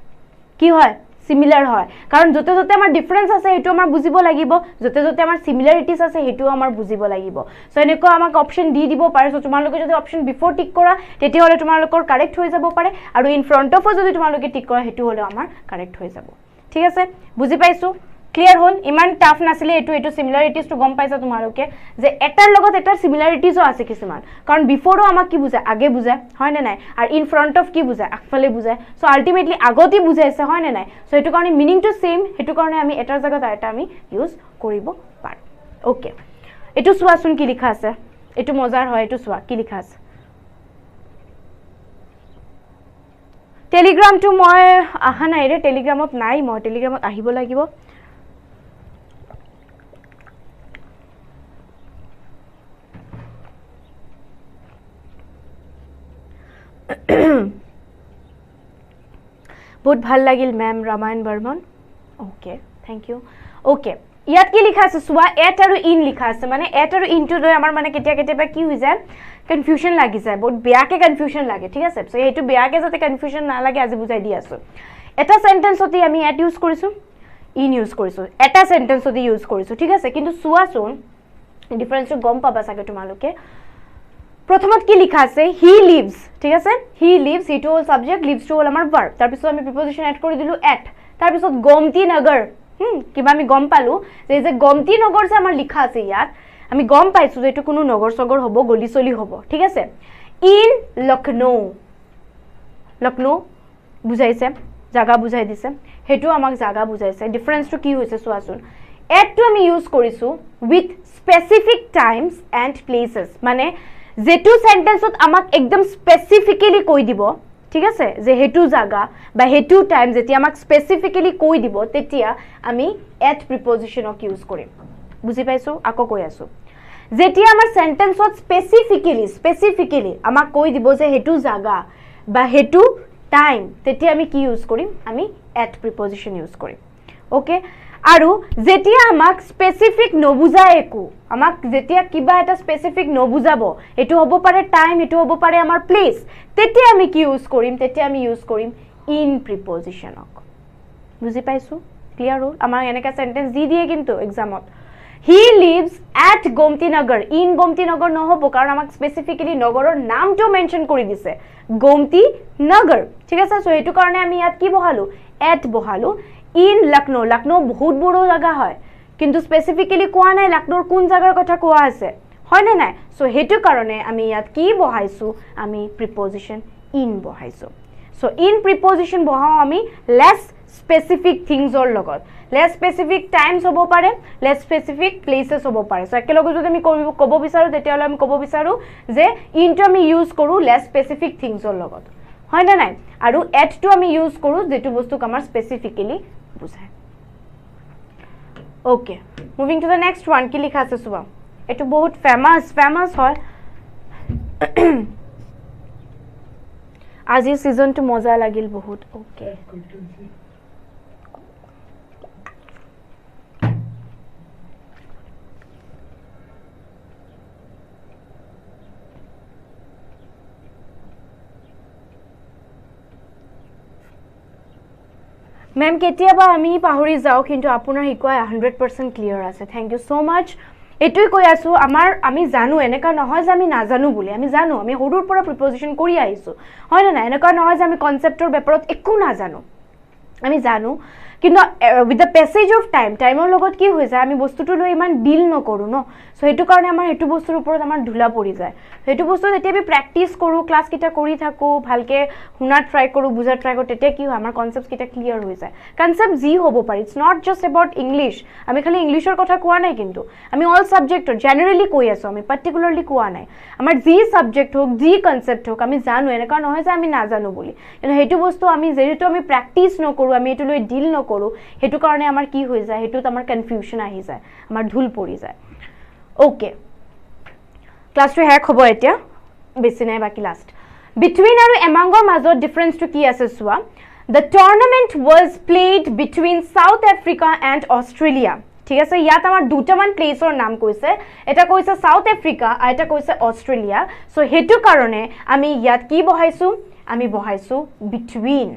কি হয় সিমিলার হয় কারণ যতে যতে আমার ডিফারেন্স আছে হেতু আমার বুজিব লাগিব যতে যতে আমার সিমিলারিটিস আছে হেতু আমার বুজিব লাগিব সো এনেকো আমাক অপশন দি দিব পারে সো তোমালোকে যদি অপশন বিফোর টিক কৰা তেতি হলে তোমালোকৰ কাৰেক্ট হৈ যাব পাৰে আৰু ইন ফ্ৰন্ট অফ যদি তোমালোকে টিক কৰা হেতু হলে আমাৰ কারেক্ট হৈ যাব ঠিক আছে বুজি পাইছো ক্লিয়ার হল ইমান টাফ নাছিলে এটু সিমিলারিটিস তো গম পাইছা তোমালোকে যে এটাৰ লগত এটাৰ সিমিলাৰিটিসও আছে কিছুমান কাৰণ বিফোৰও আমাক কি বুজায় আগে বুজায় হয় না নাই আৰু ইন ফ্রন্ট অফ কি বুজায় আগফালে বুজায় সো আলটিমেটলি আগতে বুজাইছে হয় না নাই সো এটু কাৰণে মিনিং টু সেম হেতু কাৰণে আমি এটাৰ জায়গাত এটা আমি ইউজ কৰিব পাৰো ওকে এটু সোৱাচোন কি লিখা আছে এটু মজাৰ হয় এটু সোৱা কি লিখা আছে টেলিগ্ৰামটো মই আহা নাই ৰে টেলিগ্ৰামত নাই মই টেলিগ্ৰামত আহিব লাগিব बहुत ভাল লাগিল ma'am Ramayan Barman okay thank you okay ইয়াত কি লিখা আছে সোৱা এট আৰু ইন লিখা আছে মানে এট আৰু ইনটো লৈ আমাৰ মানে কেতিয়া কি হৈ যায় কনফিউজন লাগি যায় বহুত বেয়াকে কনফিউজন লাগে ঠিক আছে সো এইটো বেয়াকে যাতে কনফিউজন না লাগে আজি বুজাই দি আছো এটা সেন্টেন্সতে আমি এট ইউজ কৰিছো ইন ইউজ কৰিছো এটা সেন্টেন্সতে ইউজ কৰিছো ঠিক আছে কিন্তু সোৱাচোন ডিফারেন্সটো গম পাবা সাকে তোমালোকে প্রথমত কি লিখা আছে হি লিভস ঠিক আছে হি লিভস হি টু হল সাবজেক্ট লিভস টু হল আমাৰ ভাৰ্ব তাৰ পিছত আমি প্ৰিপজিশন এড কৰি দিলো এট তাৰ পিছত গোমতি নগৰ কিবা আমি গম পালো যে গোমতি নগৰ যে আমাৰ লিখা আছে ইয়াত আমি গম পাইছো যে এটো কোনো নগৰ সগৰ হ'ব গলি চলি হ'ব ঠিক আছে ইন লখনৌ লক্ষ্ণৌ বুজাইছে জাগা বুজাই দিছে হেতু আমাক জাগা বুজাইছে ডিফাৰেন্সটো কি হৈছে চোৱাচোন এটটো আমি ইউজ কৰিছো উইথ স্পেসিফিক টাইমস এন্ড প্লেसेस মানে যেটো সেন্টেন্সত আমাক একদম স্পেসিফিক্যালি কৈ দিব ঠিক আছে যে হেতু জাগা বা হেতু টাইম যেতিয়া আমাক স্পেসিফিক্যালি কৈ দিব তেতিয়া আমি এট প্ৰিপজিশনক ইউজ কৰিম বুজি পাইছো আকৌ কৈ আছো যেতিয়া আমাৰ সেন্টেন্সত স্পেসিফিক্যালি আমাক কৈ দিব যে হেতু জাগা বা হেতু টাইম তেতিয়া আমি কি ইউজ কৰিম আমি এট প্ৰিপজিশন ইউজ কৰিম ওকে আৰু যেতিয়া আমাক স্পেসিফিক নবুজা একো আমাক যেতিয়া কিবা এটা স্পেসিফিক নবুজাব এটো হ'ব পাৰে টাইম এটো হ'ব পাৰে আমাৰ প্লেস তেতিয়া আমি কি ইউজ কৰিম তেতিয়া আমি ইউজ কৰিম ইন প্ৰিপজিশনক বুজি পাইছো ক্লিয়াৰ হ'ল আমাৰ এনেকা সেন্টেন্স দি দিয়ে কিন্তু এক্সামত হি লিভস এট গোমতীনগৰ ইন গোমতীনগৰ নহব কাৰণ আমাক স্পেসিফিক্যালি নগৰৰ নামটো মেনশন কৰি দিছে গোমতীনগৰ ঠিক আছে সো এটো কাৰণে আমি ইয়াত কি বহালো এট বহালো ইন লক্ষ্ণৌ লক্ষ্ণৌ বহুত বড় জায়গা হয় কিন্তু স্পেসিফিক্যালি কোৱা নাই লক্ষ্ণৌৰ কোন জায়গাৰ কথা কোৱা আছে হয় না নাই সো হেতু কাৰণে আমি ইয়াত কি বহাইছো আমি প্ৰিপজিশন ইন বহাইছো সো ইন প্ৰিপজিশন বহাও আমি লেস স্পেসিফিক থিংছৰ লগত লেস স্পেসিফিক টাইমস হ'ব পাৰে লেস স্পেসিফিক প্লেसेस হ'ব পাৰে সো একেলগে যদি আমি ক'ব বিচাৰো তেতিয়ালে আমি ক'ব বিচাৰো যে ইনটো আমি ইউজ কৰো লেস স্পেসিফিক থিংছৰ লগত হয় না নাই আৰু এটটো আমি ইউজ কৰো যেটো বস্তুক আমাৰ স্পেসিফিক্যালি বুঝায় okay moving to the next one কি লিখা আছে সুবা এটো বহুত ফেমাস হয় আজি সিজনটো মজা লাগিল বহুত ওকে मैम केतियाबा आमी पाहरी जाओ किंतु आपुनार हिकुआ 100% क्लियर আছে थैंक यू सो मच এটুই কৈ আছো আমাৰ আমি জানো এনেকা নহয় যে আমি নাজানো বুলি আমি জানো আমি হৰুৰ পৰা প্ৰিপজিশন কৰি আইছো হয় না এনেকা নহয় যে আমি কনসেপ্টৰ বেপাৰত একো নাজানো আমি জানো কিন্তু উইথ দ্য প্যাসেজ অফ টাইমৰ লগত কি হৈ যায় আমি বস্তুটো লৈ ইমান ডিল নকৰো ন সো হেতু কাৰণে আমাৰ হেতু বস্তুৰ ওপৰত আমাৰ ধুলা পৰি যায় হেতু বস্তু যেতিয়া আমি প্ৰ্যাকটিস কৰো ক্লাস কিটা কৰি থাকো ভালকে হুনা ট্ৰাই কৰো বুজা ট্ৰাই কৰো তেতিয়া কি হয় আমাৰ কনসেপ্টস কিটা ক্লিয়াৰ হৈ যায় কনসেপ্ট জি হ'ব পাৰি it's not just about English আমি খালি ইংলিশৰ কথা কোৱা নাই কিন্তু আমি অল সাবজেক্টৰ জেনাৰেলি কৈ আছো আমি পাৰ্টিকুলাৰলি কোৱা নাই আমাৰ জি সাবজেক্ট হোক জি কনসেপ্ট হোক আমি জানো এনেকা নহয় যে আমি নাজানো বুলি কিন্তু হেতু বস্তু আমি যেহেতু আমি প্ৰ্যাকটিস নকৰো আমি এটো লৈ ডিল নকৰো হেতু কাৰণে আমাৰ কি হৈ যায় হেতুত আমাৰ কনফিউজন আহি যায় আমাৰ ধুল পৰি যায় ওকে ক্লাসটো হেক হ'ব এতিয়া বেছি নাই বাকি লাষ্ট বিটুইন আৰু এমাংৰ মাজত ডিফাৰেন্সটো কি আছে সোৱা The tournament was played between South Africa and Australia. ঠিক আছে ইয়াত আমাৰ দুটামান প্লেসৰ নাম কৈছে এটা কৈছে সাউথ আফ্ৰিকা আৰু এটা কৈছে অস্ট্ৰেলিয়া সো হেতু কাৰণে আমি ইয়াত কি বহাইছো আমি বহাইছো between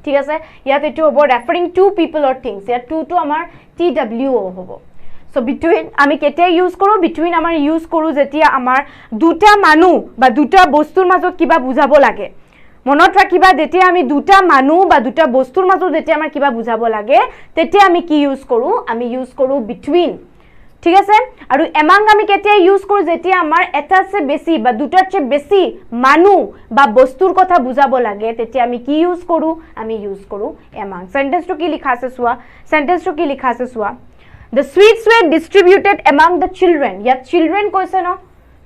ঠিক আছে ইয়াত এটো হ'ব referring to people or things ইয়াত টু টু আমাৰ TWO হ'ব সো between আমি কেতিয়া ইউজ কৰো between আমাৰ ইউজ কৰো যেতিয়া আমাৰ দুটা মানুহ বা দুটা বস্তুৰ মাজত কিবা বুজাব লাগে মনত ৰাখিবা যেতিয়া আমি দুটা মানুহ বা দুটা বস্তুৰ মাজত যেতিয়া আমাৰ কিবা বুজাব লাগে তেতিয়া আমি কি ইউজ কৰো আমি ইউজ কৰো between ঠিক আছে আৰু এমাং আমি কেতিয়া ইউজ কৰো যেতিয়া আমাৰ এটাছে বেছি বা দুটাছে বেছি মানুহ বা বস্তুৰ কথা বুজাব লাগে তেতিয়া আমি কি ইউজ কৰো আমি ইউজ কৰো এমাং সেন্টেন্সটো কি লিখা আছে সোৱা সেন্টেন্সটো কি লিখা আছে সোৱা The sweets were distributed among the children. ইয়াত children কৈছে ন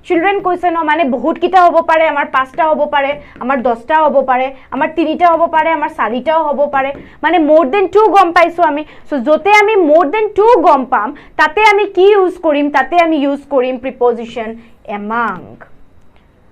চিলড্ৰেন কৈছে ন মানে বহুত কিটা হ'ব পাৰে আমাৰ পাঁচটা হ'ব পাৰে আমাৰ 10টা হ'ব পাৰে আমাৰ 3টা হ'ব পাৰে আমাৰ 4টাও হ'ব পাৰে মানে মোর দেন 2 গম পাইছো আমি সো যতে আমি মোর দেন 2 গম পাম তাতে আমি কি ইউজ কৰিম তাতে আমি ইউজ কৰিম প্ৰিপজিশন among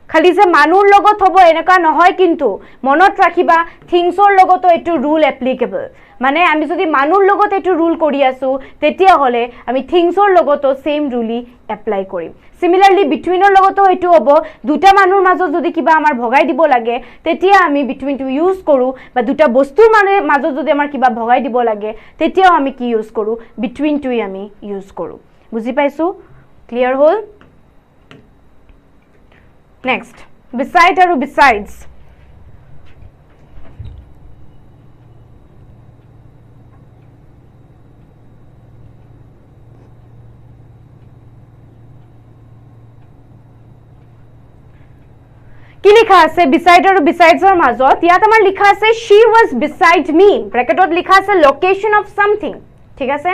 খালি যে মানুৰ লগত হ'ব এনেকা নহয় কিন্তু মনত ৰাখিবা থিংছৰ লগতো এটো ৰুল এপ্লিকেবল মানে আমি যদি মানুৰ লগত এটো ৰুল কৰি আছো তেতিয়া হলে আমি থিংছৰ লগতো সেম ৰুলি এপ্লাই কৰিম সিমিলাৰলি বিটুইনৰ লগতো এটো হ'ব দুটা মানুৰ মাজত যদি কিবা আমাৰ ভগাই দিব লাগে তেতিয়া আমি বিটুইন টু ইউজ কৰো বা দুটা বস্তুৰ মাজত যদি আমাৰ কিবা ভগাই দিব লাগে তেতিয়াও আমি কি ইউজ কৰো বিটুইন টু আমি ইউজ কৰো বুজি পাইছো ক্লিয়াৰ হ'ল Next, beside or besides. কি লিখা আছে beside আৰু besides ৰ মাজত ইয়াত আমাৰ লিখা আছে she was beside me ব্ৰেকেটত লিখা আছে location of something ঠিক আছে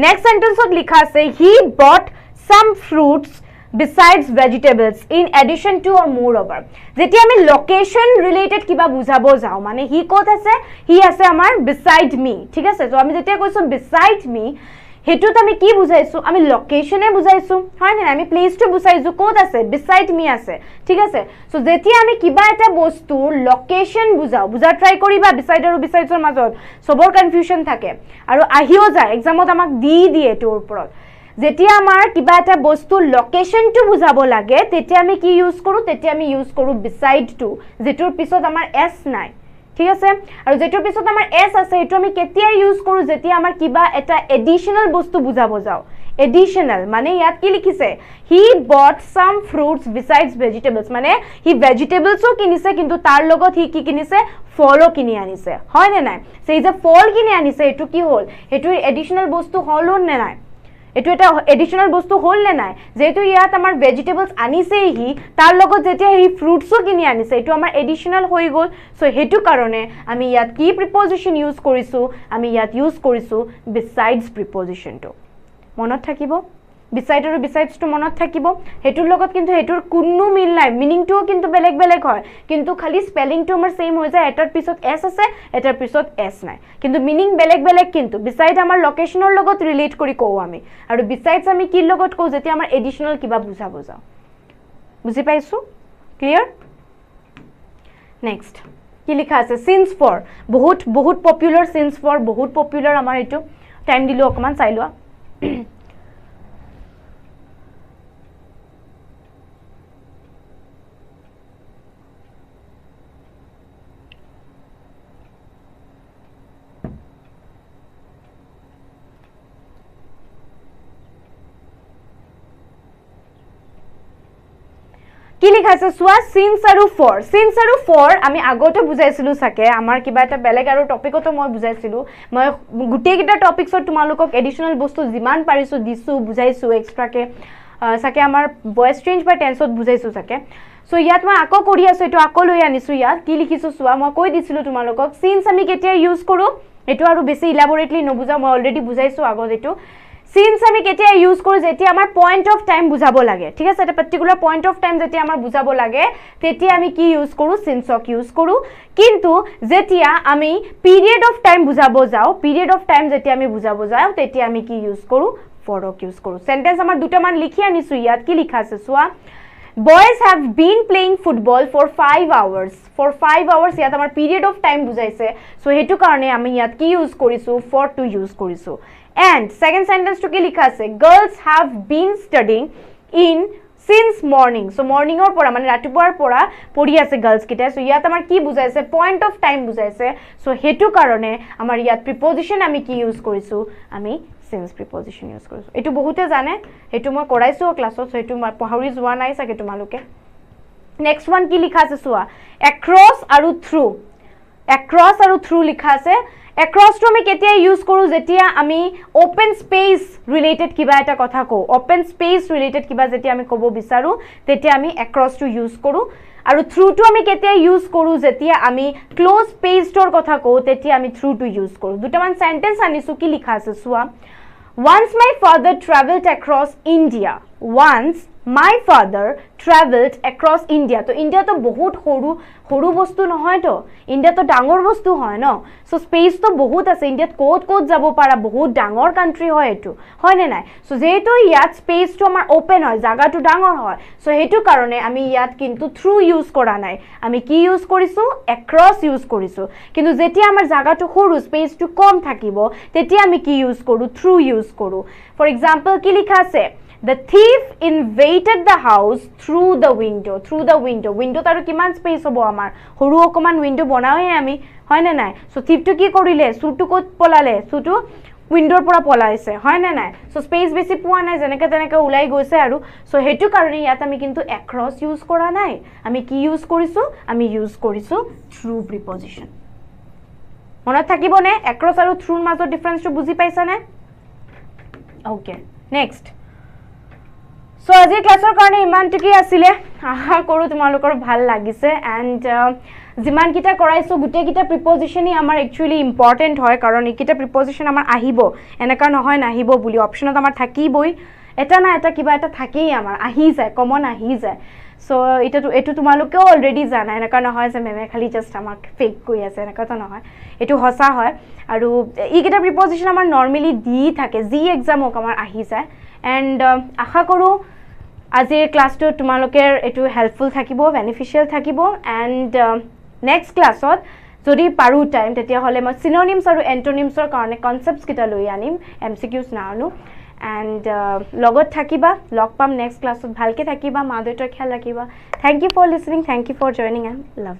next sentence ত লিখা আছে he bought some fruits besides vegetables in addition to or moreover যেতিয়া আমি location related কিবা বুজাব যাও মানে he ক'ত আছে he আছে আমাৰ beside me ঠিক আছে তো আমি যেতিয়া কৈছো beside me হেতুত আমি কি বুজাইছো আমি লোকেশনে বুজাইছো হয় না আমি প্লেস টু বুজাইছো কোড আছে beside me আছে ঠিক আছে সো যেতিয়া আমি কিবা এটা বস্তু লোকেশন বুজা ট্রাই কৰিবা beside আৰু besides ৰ মাজত সবৰ কনফিউজন থাকে আৰু আহিও যায় এক্সামত আমাক দিয়ে তোৰ ওপৰত যেতিয়া আমাৰ কিবা এটা বস্তু লোকেশন টু বুজাব লাগে তেতিয়া আমি কি ইউজ কৰো তেতিয়া আমি ইউজ কৰো beside to যেটোৰ পিছত আমাৰ s নাই ঠিক আছে আৰু যেটোৰ পিছত আমাৰ s আছে এটো আমি কেতিয়া ইউজ কৰো যেতিয়া আমাৰ কিবা এটা এডিশনাল বস্তু বুজাব যাও এডিশনাল মানে ইয়াত কি লিখিছে he bought some fruits besides vegetables মানে he vegetablesও কিনিছে কিন্তু তাৰ লগত he কি কিনিছে ফলও কিনি আনিছে হয় নে নাই সেই যে ফল কিনি আনিছে এটো কি হল এটো এডিশনাল বস্তু হল নে নাই এটো এটা এডিশনাল বস্তু হল নে নাই যেটো ইয়াত আমাৰ ভেজিটেবলস আনিছে হি তাৰ লগত যেতিয়া হি ফ্ৰুটসও কিনি আনিছে এটো আমাৰ এডিশনাল হৈ গল সো হেতু কাৰণে আমি ইয়াত কি প্ৰিপজিশন ইউজ কৰিছো আমি ইয়াত ইউজ কৰিছো besides প্ৰিপজিশনটো মনত থাকিব beside আৰু besides টো মনত থাকিব হেতুৰ লগত কিন্তু হেতুৰ কোনো মিল নাই মিনিংটো কিন্তু বেলেগ হয় কিন্তু খালি স্পেলিংটো আমাৰ সেম হৈ যায় এটাৰ পিছত s আছে এটাৰ পিছত s নাই কিন্তু মিনিং বেলেগ কিন্তু beside আমাৰ লোকেশনৰ লগত ৰিলেট কৰি কও আমি আৰু besides আমি কি লগত কও যেতিয়া আমাৰ এডিশনাল কিবা বুজাব যাও বুজি পাইছো ক্লিয়াৰ নেক্সট কি লিখা আছে since for বহুত পপুলাৰ since for বহুত পপুলাৰ আমাৰ এটো টাইম দিলো অকমান চাই লোৱা কি লিখা আছে সোয়া since আৰু for আমি আগতে বুজাইছিলো সাকে আমাৰ কিবা এটা বেলেগ আৰু টপিকতো মই বুজাইছিলো মই গুটেই কিটা টপিকছত তোমালোকক এডিশনাল বস্তু জিমান পাৰিছো দিছো বুজাইছো এক্সট্ৰাকে সাকে আমাৰ ভয়েস চেঞ্জ বা টেন্সত বুজাইছো সাকে সো ইয়াত মই আকৌ কৰি আছো এটো আকৌ লৈ আনিছো ইয়াত কি লিখিছো সোয়া মই কৈ দিছিলো তোমালোকক since আমি কেতিয়া ইউজ কৰো এটো আৰু বেছি ইলাবোৰেটলি নবুজা মই অলৰেডি বুজাইছো আগত এটো since আমি কেতিয়া ইউজ কৰো যেতিয়া আমাৰ পয়েন্ট অফ টাইম বুজাব লাগে ঠিক আছে এটা পাৰ্টিকুলাৰ পয়েন্ট অফ টাইম যেতিয়া আমাৰ বুজাব লাগে তেতিয়া আমি কি ইউজ কৰো since অক ইউজ কৰো কিন্তু যেতিয়া আমি পিৰিয়ড অফ টাইম বুজাব যাও পিৰিয়ড অফ টাইম যেতিয়া আমি বুজাব যাও তেতিয়া আমি কি ইউজ কৰো for অক ইউজ কৰো সেন্টেন্স আমাৰ দুটা মান লিখি আনিছো ইয়াত কি লিখা আছে সোয়া boys have been playing football for 5 hours ইয়াত আমাৰ পিৰিয়ড অফ টাইম বুজাইছে সো হেতু কাৰণে আমি ইয়াত কি ইউজ কৰিছো for to ইউজ কৰিছো and second sentence to ki likha ase girls have been studying in since morning so morning or pora mane ratipuar pora pori ase girls kita so yat amar ki bujaise point of time bujaise so hetu karone amar yat preposition ami ki use korisu ami since preposition use korisu etu bahute jane hetu moi koraisu class so hetu pahuri jua nai sake tumaluke next one ki likha ase soa across aru through likha ase across to আমি কেতিয়া use কৰো যেতিয়া আমি open space related কিবা এটা কথা কও open space related কিবা যেতিয়া আমি কব বিচাৰো তেতিয়া আমি across to ইউজ কৰো আৰু through to আমি কেতিয়া ইউজ কৰো যেতিয়া আমি ক্লোজ স্পেসৰ কথা কও তেতিয়া আমি through to ইউজ কৰো দুটামান সেন্টেন্স আনিছো কি লিখা আছে সোয়া once my father traveled across India once my father traveled across India to India to bahut horu bostu nohoy to India to dangor bostu hoy no so space to bahut ase India kot jabo para bahut dangor country hoy etu hoy ne nai so jeto yat space to amar open hoy jaga to dangor hoy so hetu karone ami yat kintu through use kora nai ami ki use korisu across use korisu kintu jetia amar jaga to horu space to kom thakibo tetia ami ki use koru through use koru for example ki likha ase the thief invaded the house through the window window taru kiman space hobo amar horu okoman window bonaoe ami hoy na nai so thief to ki korile sutu kot polale sutu window pora polaise hoy na nai so space besi puwa nai jeneka ulai goise aru so hetu karone yat ami kintu across use kora nai ami ki use korisu ami use korisu through preposition mona thakibo ne across aru through majo difference to buzi paisa ne okay next so আজিৰ ক্লাছৰ কাৰণে ইমানটুকুই আছিলে আশা কৰোঁ তোমালোকৰ ভাল লাগিছে and যিমানকেইটা কৰাইছোঁ গোটেইকেইটা প্ৰিপজিশ্যনেই আমাৰ একচুৱেলি ইম্পৰ্টেণ্ট হয় কাৰণ এইকেইটা প্ৰিপজিশ্যন আমাৰ আহিব এনেকুৱা নহয় নাহিব বুলি অপশ্যনত আমাৰ থাকিবই এটা না এটা কিবা এটা থাকেই আমাৰ আহি যায় কমন আহি যায় সো এইটো তোমালোকেও অলৰেডি জানা এনেকুৱা নহয় যে মেমে খালি জাষ্ট আমাক ফেক কৰি আছে এনেকুৱাতো নহয় এইটো সঁচা হয় আৰু এইকেইটা প্ৰিপজিশ্যন আমাৰ নৰ্মেলি দি থাকে যি এক্সাম হওক আমাৰ আহি যায় এণ্ড আশা কৰোঁ আজিৰ ক্লাছটো তোমালোকে এইটো হেল্পফুল থাকিব বেনিফিচিয়েল থাকিব এণ্ড নেক্সট ক্লাছত যদি পাৰোঁ টাইম তেতিয়াহ'লে মই চিননিমছ আৰু এণ্টনিমছৰ কাৰণে কনচেপ্টছকেইটা লৈ আনিম MCQs নাআনো এণ্ড লগত থাকিবা লগ পাম নেক্সট ক্লাছত ভালকৈ থাকিবা মা দেউতাৰ খেয়াল ৰাখিবা thank you for listening thank you for joining and love